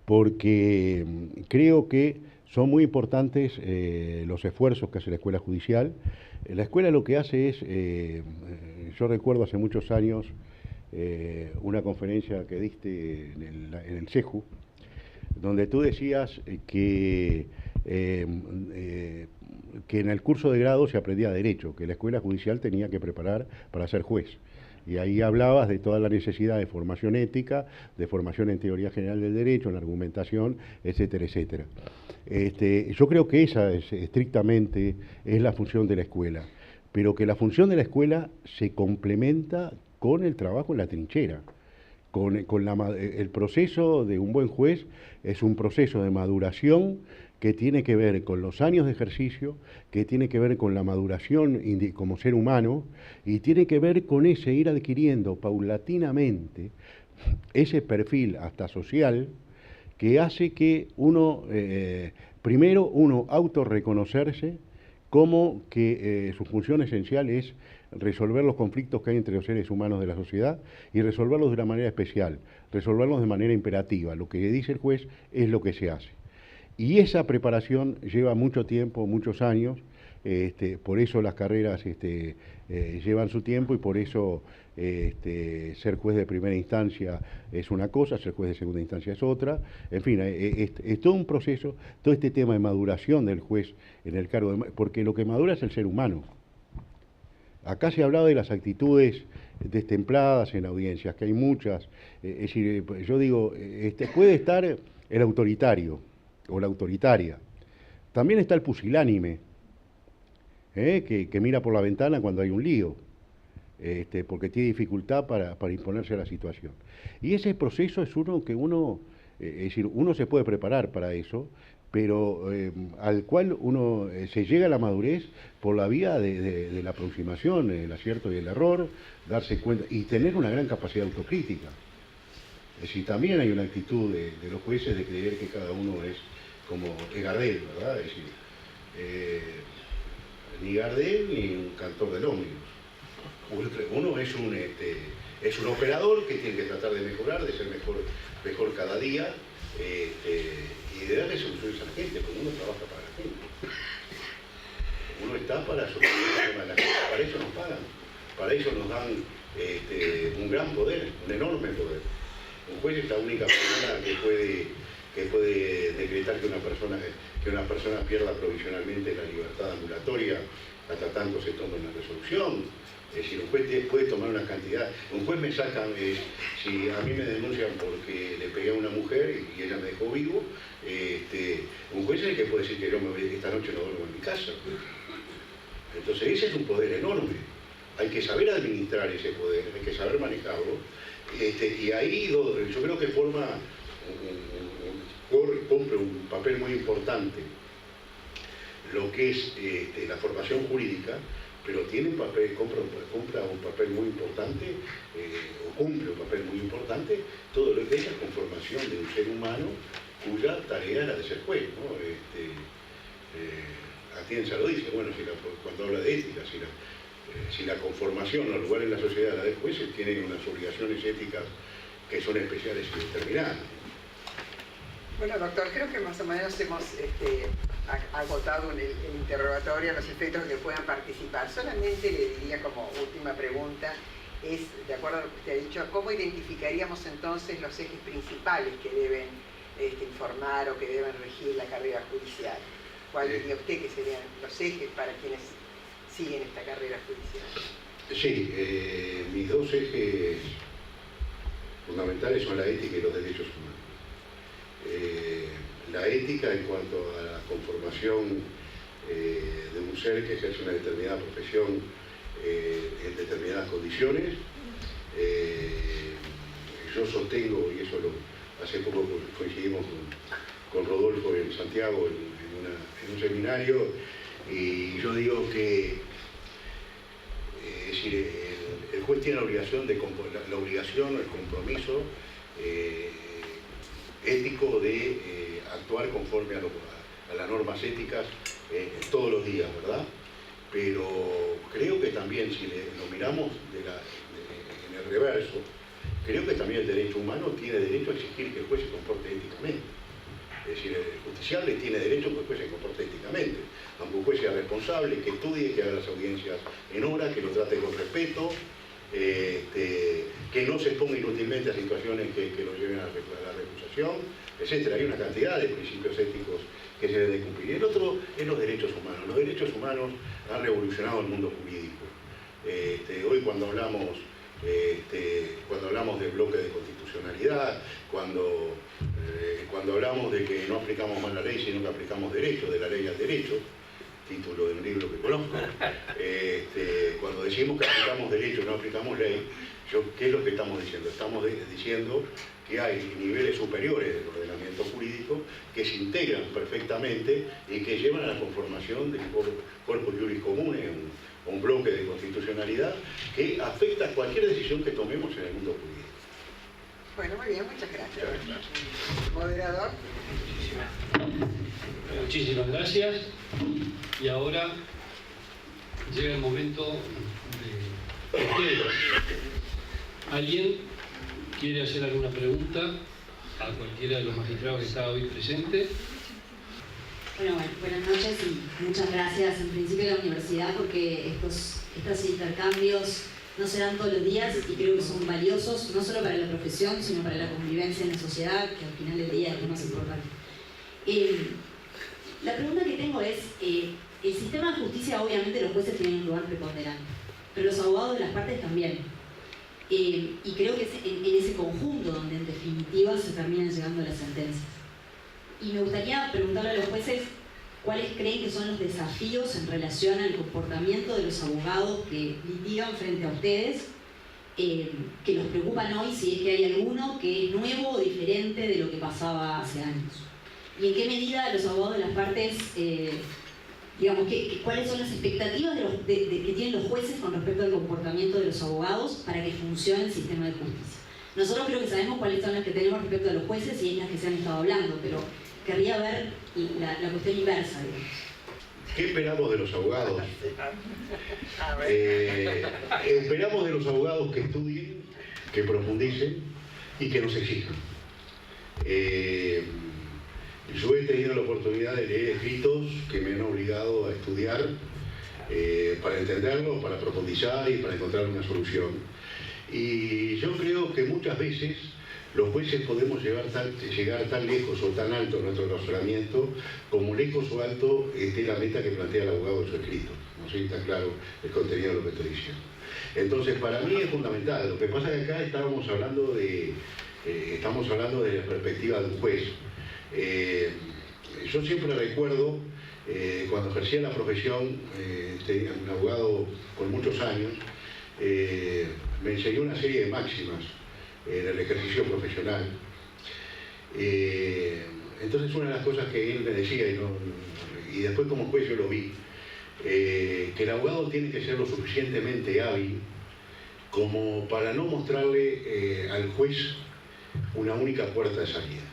H: porque creo que son muy importantes los esfuerzos que hace la Escuela Judicial. La escuela lo que hace es, yo recuerdo hace muchos años una conferencia que diste en el CEJU, donde tú decías que en el curso de grado se aprendía Derecho, que la Escuela Judicial tenía que preparar para ser juez. Y ahí hablabas de toda la necesidad de formación ética, de formación en teoría general del derecho, en argumentación, etcétera, etcétera. Yo creo que esa estrictamente es la función de la escuela, pero que la función de la escuela se complementa con el trabajo en la trinchera. El proceso de un buen juez es un proceso de maduración que tiene que ver con los años de ejercicio, que tiene que ver con la maduración como ser humano, y tiene que ver con ese ir adquiriendo paulatinamente ese perfil hasta social, que hace que primero uno autorreconocerse como que su función esencial es resolver los conflictos que hay entre los seres humanos de la sociedad, y resolverlos de una manera especial, resolverlos de manera imperativa. Lo que dice el juez es lo que se hace. Y esa preparación lleva mucho tiempo, muchos años, por eso las carreras llevan su tiempo, y por eso ser juez de primera instancia es una cosa, ser juez de segunda instancia es otra. En fin, es todo un proceso, todo este tema de maduración del juez en el cargo, porque lo que madura es el ser humano. Acá se ha hablado de las actitudes destempladas en audiencias, que hay muchas. Es decir, yo digo, puede estar el autoritario o la autoritaria. También está el pusilánime, que mira por la ventana cuando hay un lío, porque tiene dificultad para imponerse a la situación. Y ese proceso es es decir, uno se puede preparar para eso, pero al cual uno se llega a la madurez por la vía de la aproximación, el acierto y el error, darse cuenta y tener una gran capacidad autocrítica. Es decir, también hay una actitud de los jueces de creer que cada uno es como Gardel, ¿verdad? Es decir, ni Gardel ni un cantor del ómnibus. Uno es un operador que tiene que tratar de mejorar, de ser mejor cada día, y de darle soluciones a la gente, porque uno trabaja para la gente. Uno está para solucionar el problema de la gente, para eso nos pagan, para eso nos dan un gran poder, un enorme poder. Un juez es la única persona que puede decretar que una persona pierda provisionalmente la libertad ambulatoria hasta tanto se tome una resolución. Es decir, un juez puede tomar una cantidad. Un juez me saca, si a mí me denuncian porque le pegué a una mujer y ella me dejó vivo, un juez es el que puede decir que esta noche no duermo en mi casa. Entonces ese es un poder enorme. Hay que saber administrar ese poder, hay que saber manejarlo. Y ahí yo creo que cumple un papel muy importante lo que es la formación jurídica, pero cumple un papel muy importante, cumple un papel muy importante todo lo que es la conformación de un ser humano cuya tarea era de ser juez, ¿no? Atienza lo dice, bueno, cuando habla de ética, si la conformación o el lugar en la sociedad de la de jueces tienen unas obligaciones éticas que son especiales y determinadas.
G: Bueno, doctor, creo que más o menos hemos agotado el interrogatorio a los efectos que puedan participar. Solamente le diría como última pregunta, de acuerdo a lo que usted ha dicho, ¿cómo identificaríamos entonces los ejes principales que deben informar o que deben regir la carrera judicial? ¿Cuál diría usted que serían los ejes para quienes siguen esta carrera judicial?
H: Sí, mis dos ejes fundamentales son la ética y los derechos humanos. La ética en cuanto a la conformación de un ser que ejerce una determinada profesión en determinadas condiciones. Yo sostengo, y eso hace poco coincidimos con Rodolfo en Santiago en un seminario, y yo digo que es decir, el juez tiene la obligación, el compromiso ético de actuar conforme a las normas éticas todos los días, ¿verdad? Pero creo que también, si lo miramos en el reverso, creo que también el derecho humano tiene derecho a exigir que el juez se comporte éticamente. Es decir, el justiciable tiene derecho a que el juez se comporte éticamente, aunque un juez sea responsable, que estudie, que haga las audiencias en hora, que lo trate con respeto, que no se exponga inútilmente a situaciones que lo lleven a la recusación, etc. Hay una cantidad de principios éticos que se deben de cumplir. Y el otro es los derechos humanos. Los derechos humanos han revolucionado el mundo jurídico. Hoy cuando hablamos del bloque de constitucionalidad, cuando hablamos de que no aplicamos más la ley, sino que aplicamos derecho, de la ley al derecho, título de un libro que conozco, cuando decimos que aplicamos derecho, no aplicamos ley, ¿qué es lo que estamos diciendo? Estamos diciendo que hay niveles superiores del ordenamiento jurídico que se integran perfectamente y que llevan a la conformación de un corpus juris comune, un bloque de constitucionalidad que afecta cualquier decisión que tomemos en el mundo jurídico.
G: Bueno, muy bien, muchas gracias. Moderador.
B: Muchísimas gracias. Y ahora llega el momento de ustedes. ¿Alguien quiere hacer alguna pregunta a cualquiera de los magistrados que está hoy presente?
I: Bueno, buenas noches y muchas gracias en principio a la universidad porque estos intercambios no se dan todos los días y creo que son valiosos no solo para la profesión sino para la convivencia en la sociedad, que al final del día es lo más importante. La pregunta que tengo es, el sistema de justicia obviamente los jueces tienen un lugar preponderante, pero los abogados de las partes también. Y creo que es en ese conjunto donde en definitiva se terminan llegando a las sentencias. Y me gustaría preguntarle a los jueces cuáles creen que son los desafíos en relación al comportamiento de los abogados que litigan frente a ustedes, que los preocupan hoy, si es que hay alguno que es nuevo o diferente de lo que pasaba hace años. Y en qué medida los abogados de las partes, digamos, cuáles son las expectativas que tienen los jueces con respecto al comportamiento de los abogados para que funcione el sistema de justicia. Nosotros creo que sabemos cuáles son las que tenemos respecto a los jueces y es las que se han estado hablando, pero querría ver la cuestión inversa, digamos.
H: ¿Qué esperamos de los abogados? Esperamos de los abogados que estudien, que profundicen y que nos exijan. Yo he tenido la oportunidad de leer escritos que me han obligado a estudiar para entenderlo, para profundizar y para encontrar una solución. Y yo creo que muchas veces los jueces podemos llegar tan lejos o tan alto en nuestro razonamiento como lejos o alto esté la meta que plantea el abogado en su escrito. No sé si está claro el contenido de lo que estoy diciendo. Entonces, para mí es fundamental. Lo que pasa es que acá estamos hablando de la perspectiva de un juez. Yo siempre recuerdo, cuando ejercía la profesión, un abogado con muchos años, me enseñó una serie de máximas en el ejercicio profesional. Entonces una de las cosas que él me decía, y después como juez yo lo vi, que el abogado tiene que ser lo suficientemente hábil como para no mostrarle al juez una única puerta de salida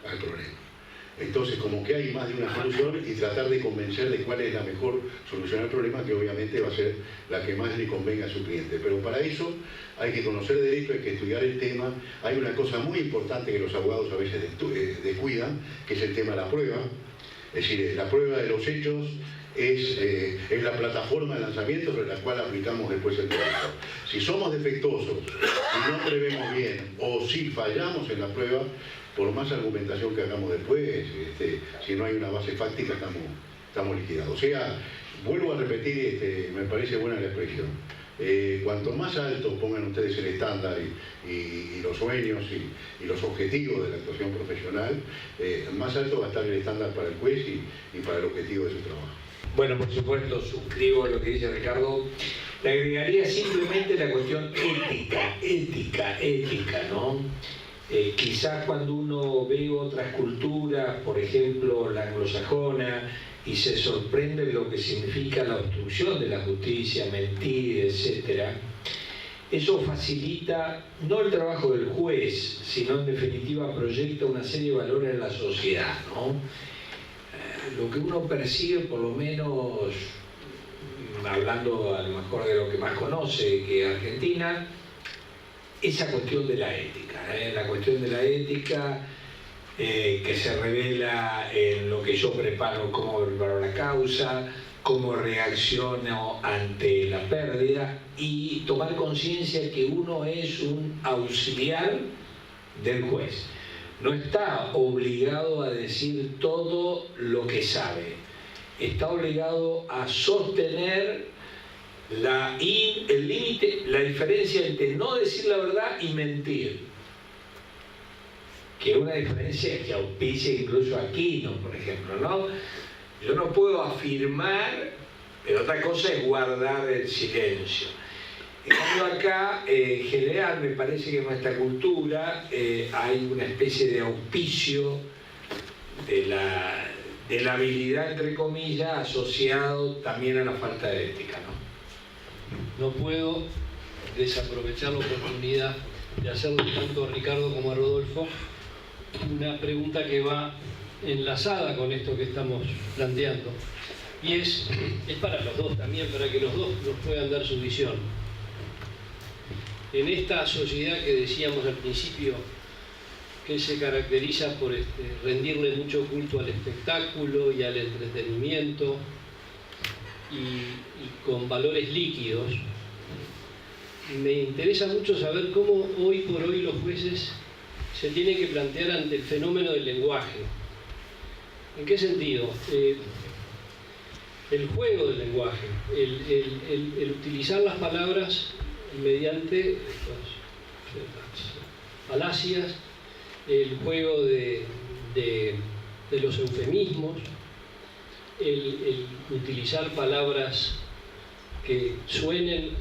H: al problema. Entonces, como que hay más de una solución y tratar de convencer de cuál es la mejor solución al problema, que obviamente va a ser la que más le convenga a su cliente. Pero para eso hay que conocer derecho, hay que estudiar el tema. Hay una cosa muy importante que los abogados a veces descuidan, que es el tema de la prueba. Es decir, la prueba de los hechos es la plataforma de lanzamiento sobre la cual aplicamos después el derecho. Si somos defectuosos, si no prevemos bien o si fallamos en la prueba, por más argumentación que hagamos después, si no hay una base fáctica, estamos liquidados. O sea, vuelvo a repetir, me parece buena la expresión, Cuanto más alto pongan ustedes el estándar y los sueños y los objetivos de la actuación profesional, más alto va a estar el estándar para el juez y para el objetivo de su trabajo.
D: Bueno, por supuesto, suscribo lo que dice Ricardo. Le agregaría simplemente la cuestión ética, ¿no? Quizás cuando uno ve otras culturas, por ejemplo la anglosajona, y se sorprende de lo que significa la obstrucción de la justicia, mentir, etc. Eso facilita no el trabajo del juez, sino en definitiva proyecta una serie de valores en la sociedad, ¿no? Lo que uno percibe, por lo menos hablando a lo mejor de lo que más conoce que Argentina, esa cuestión de la ética, la cuestión de la ética que se revela en lo que yo preparo, cómo preparo la causa, cómo reacciono ante la pérdida y tomar conciencia que uno es un auxiliar del juez. No está obligado a decir todo lo que sabe, está obligado a sostener el límite, la diferencia entre no decir la verdad y mentir, que es una diferencia que auspicia incluso Aquino, por ejemplo, ¿no? Yo no puedo afirmar, pero otra cosa es guardar el silencio. En cambio acá, en general, me parece que en nuestra cultura hay una especie de auspicio de la habilidad, entre comillas, asociado también a la falta de ética, ¿no?
B: No puedo desaprovechar la oportunidad de hacerle tanto a Ricardo como a Rodolfo una pregunta que va enlazada con esto que estamos planteando, y es para los dos también, para que los dos nos puedan dar su visión. En esta sociedad que decíamos al principio, que se caracteriza por rendirle mucho culto al espectáculo y al entretenimiento, y con valores líquidos, me interesa mucho saber cómo hoy por hoy los jueces se tienen que plantear ante el fenómeno del lenguaje. ¿En qué sentido? El juego del lenguaje, el utilizar las palabras mediante falacias, el juego de los eufemismos, el utilizar palabras que suenen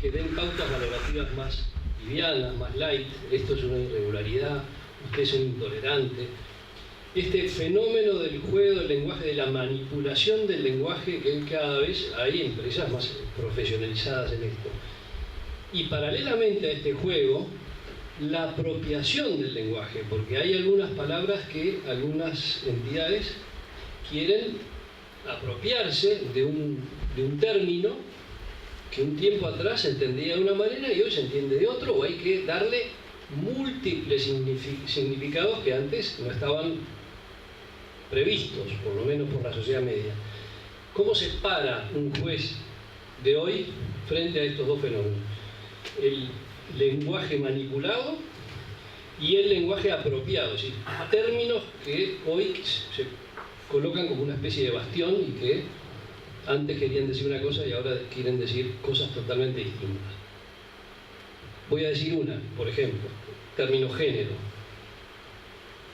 B: que den pautas valorativas más livianas, más light. Esto es una irregularidad, usted es un intolerante. Este fenómeno del juego del lenguaje, de la manipulación del lenguaje, que cada vez hay empresas más profesionalizadas en esto. Y paralelamente a este juego, la apropiación del lenguaje, porque hay algunas palabras que algunas entidades quieren apropiarse de un término que un tiempo atrás se entendía de una manera y hoy se entiende de otro, o hay que darle múltiples significados que antes no estaban previstos, por lo menos por la sociedad media. ¿Cómo se para un juez de hoy frente a estos dos fenómenos? El lenguaje manipulado y el lenguaje apropiado, es decir, términos que hoy se colocan como una especie de bastión y que antes querían decir una cosa y ahora quieren decir cosas totalmente distintas. Voy a decir una, por ejemplo, término género,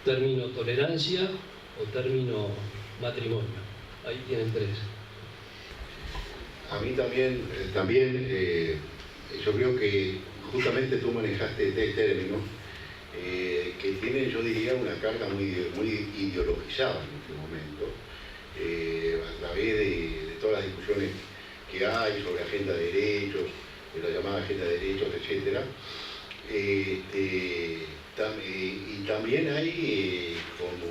B: término tolerancia o término matrimonio. Ahí tienen tres.
H: A mí también yo creo que justamente tú manejaste tres términos que tienen, yo diría, una carga muy ideologizada en este momento, a través de todas las discusiones que hay sobre agenda de derechos, de la llamada agenda de derechos, etc. Y también hay como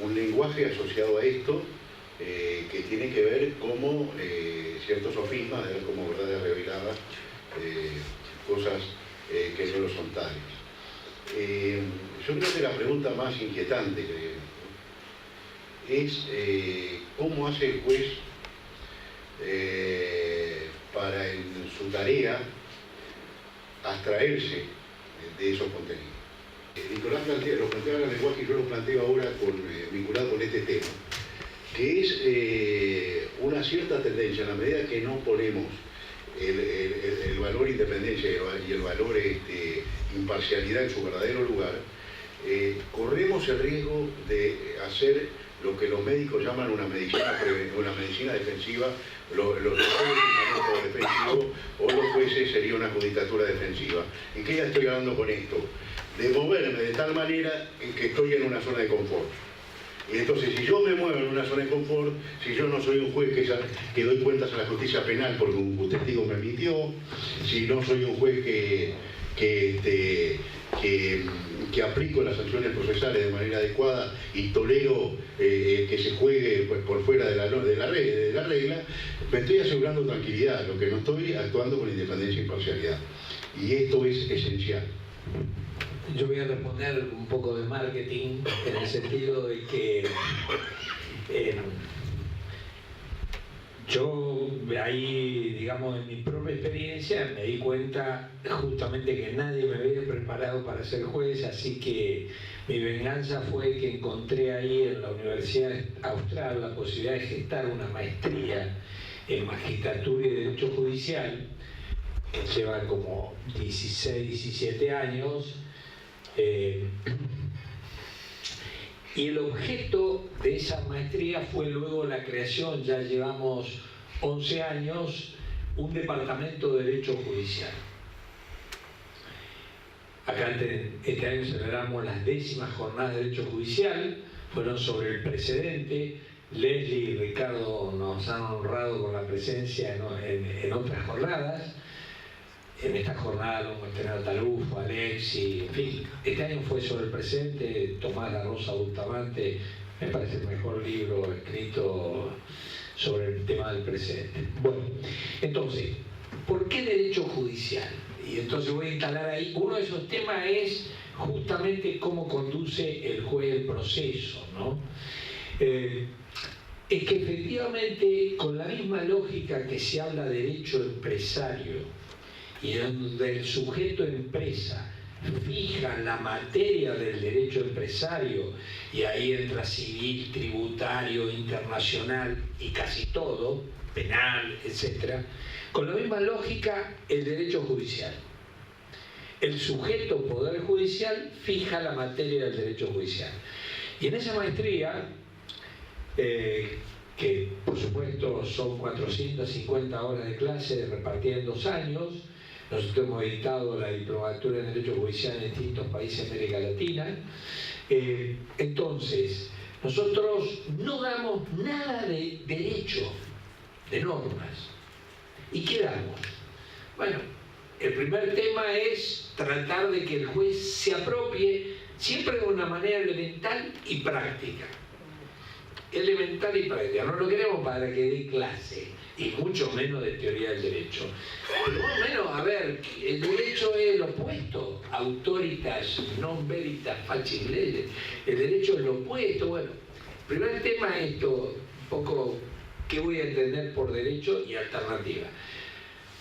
H: un lenguaje asociado a esto que tiene que ver como ciertos sofismas, de ver como verdades reveladas, cosas que no lo son tales. Yo creo que la pregunta más inquietante es cómo hace el juez para en su tarea abstraerse de esos contenidos. Nicolás lo planteaba en el lenguaje y yo lo planteo ahora vinculado con este tema, que es una cierta tendencia, en la medida que no ponemos independencia y el valor imparcialidad en su verdadero lugar, corremos el riesgo de hacer lo que los médicos llaman una medicina defensiva, los jueces un manejo defensivo, o los jueces sería una judicatura defensiva. ¿Y qué ya estoy hablando con esto? De moverme de tal manera en que estoy en una zona de confort. Y entonces, si yo me muevo en una zona de confort, si yo no soy un juez que doy cuentas a la justicia penal porque un testigo me mintió, si no soy un juez que aplico las sanciones procesales de manera adecuada y tolero que se juegue pues, por fuera de la regla, me estoy asegurando tranquilidad, lo que no estoy actuando con independencia e imparcialidad. Y esto es esencial.
D: Yo voy a responder un poco de marketing en el sentido de que yo ahí, digamos, en mi propia experiencia me di cuenta justamente que nadie me había preparado para ser juez, así que mi venganza fue que encontré ahí en la Universidad Austral la posibilidad de gestar una maestría en Magistratura y Derecho Judicial, que lleva como 16, 17 años. Y el objeto de esa maestría fue luego la creación, ya llevamos 11 años, un departamento de Derecho Judicial. Acá este año celebramos las 10º jornadas de Derecho Judicial, fueron sobre el precedente. Leslie y Ricardo nos han honrado con la presencia en otras jornadas. En esta jornada lo hemos tenido a Tarufo, Alexi, en fin. Este año fue sobre el presente. Tomás La Rosa Bustamante, me parece el mejor libro escrito sobre el tema del presente. Bueno, entonces, ¿por qué derecho judicial? Y entonces voy a instalar ahí, uno de esos temas es justamente cómo conduce el juez el proceso, ¿no? Es que efectivamente, con la misma lógica que se habla de derecho empresario, y donde el sujeto empresa fija la materia del derecho empresario, y ahí entra civil, tributario, internacional y casi todo, penal, etc. Con la misma lógica, el derecho judicial. El sujeto poder judicial fija la materia del derecho judicial. Y en esa maestría, que por supuesto son 450 horas de clase repartidas en 2 años, nosotros hemos editado la diplomatura en Derecho Judicial en distintos países de América Latina. Entonces, nosotros no damos nada de derecho, de normas. ¿Y qué damos? Bueno, el primer tema es tratar de que el juez se apropie siempre de una manera elemental y práctica. Elemental y práctica. No lo queremos para que dé clase, y mucho menos de teoría del derecho. Pero más o menos, a ver, el derecho es lo opuesto. Autoritas, non veritas, facit lege. El derecho es lo opuesto. Bueno, primer tema es esto, un poco, ¿qué voy a entender por derecho y alternativa?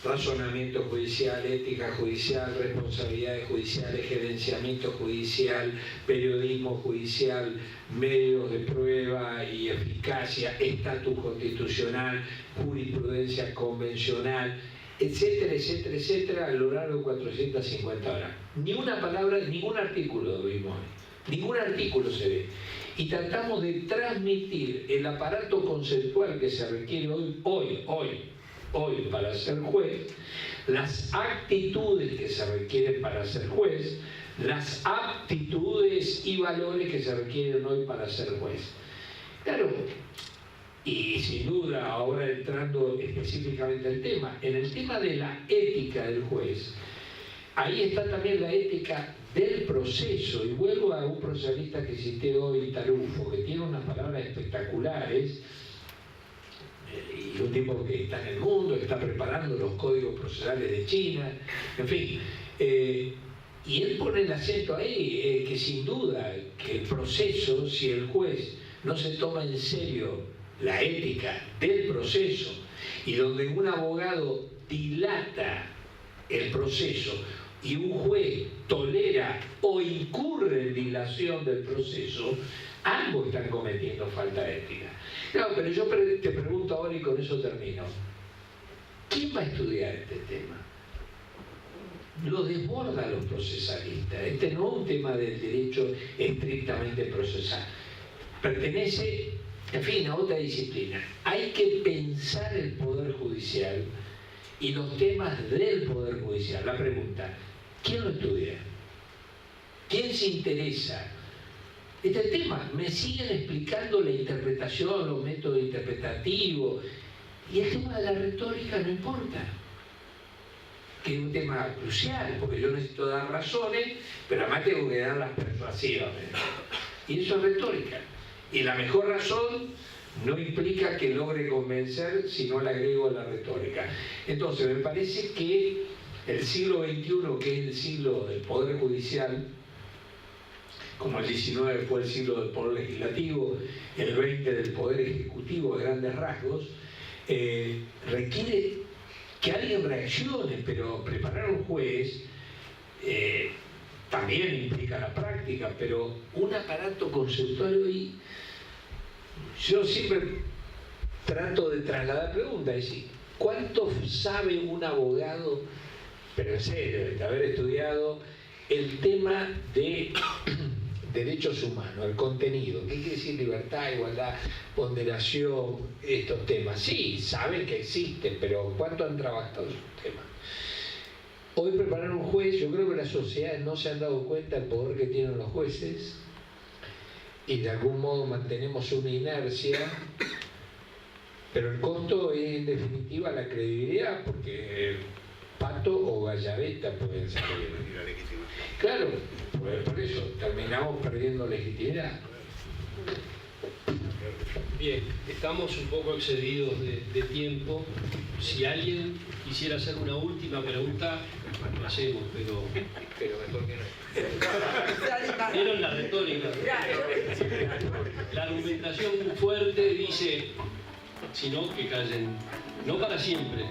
D: Razonamiento judicial, ética judicial, responsabilidades judiciales, gerenciamiento judicial, periodismo judicial, medios de prueba y eficacia, estatus constitucional, jurisprudencia convencional, etcétera, etcétera, etcétera, a lo largo de 450 horas. Ni una palabra, ningún artículo vimos hoy, ningún artículo se ve. Y tratamos de transmitir el aparato conceptual que se requiere hoy para ser juez, las actitudes que se requieren para ser juez, las aptitudes y valores que se requieren hoy para ser juez. Claro, y sin duda, ahora entrando específicamente al tema, en el tema de la ética del juez, ahí está también la ética del proceso, y vuelvo a un procesista que cité hoy, Tarufo, que tiene unas palabras espectaculares, y un tipo que está en el mundo, está preparando los códigos procesales de China, en fin. Y él pone el acento ahí, que sin duda que el proceso, si el juez no se toma en serio la ética del proceso, y donde un abogado dilata el proceso y un juez tolera o incurre en dilación del proceso, ambos están cometiendo falta de ética. Claro, pero yo te pregunto ahora, y con eso termino, ¿quién va a estudiar este tema? lo desborda a los procesalistas. Este no es un tema del derecho estrictamente procesal. Pertenece, en fin, a otra disciplina. Hay que pensar el Poder Judicial y los temas del Poder Judicial. La pregunta, ¿quién lo estudia? ¿Quién se interesa? Este tema, me siguen explicando la interpretación, los métodos interpretativos, y el tema de la retórica no importa, que es un tema crucial, porque yo necesito dar razones, pero además tengo que darlas persuasivamente. Y eso es retórica. Y la mejor razón no implica que logre convencer si no le agrego a la retórica. Entonces, me parece que el siglo XXI, que es el siglo del Poder Judicial, como el XIX fue el siglo del Poder Legislativo, el XX del Poder Ejecutivo a grandes rasgos, requiere que alguien reaccione, pero preparar un juez también implica la práctica, pero un aparato conceptual. Y yo siempre trato de trasladar preguntas, es decir, ¿cuánto sabe un abogado, pero en serio, de haber estudiado el tema de derechos humanos, el contenido? ¿Qué quiere decir libertad, igualdad, ponderación, estos temas? Sí, saben que existen, pero ¿cuánto han trabajado esos temas? Hoy preparar un juez, yo creo que las sociedades no se han dado cuenta del poder que tienen los jueces y de algún modo mantenemos una inercia, pero el costo es en definitiva la credibilidad, porque Pato o Gallaveta pueden salir. Claro, pues por eso terminamos perdiendo legitimidad.
B: Bien, estamos un poco excedidos de tiempo. Si alguien quisiera hacer una última pregunta, lo hacemos, pero mejor que no. ¿Vieron la retórica? La argumentación fuerte dice, si no, que callen. No para siempre.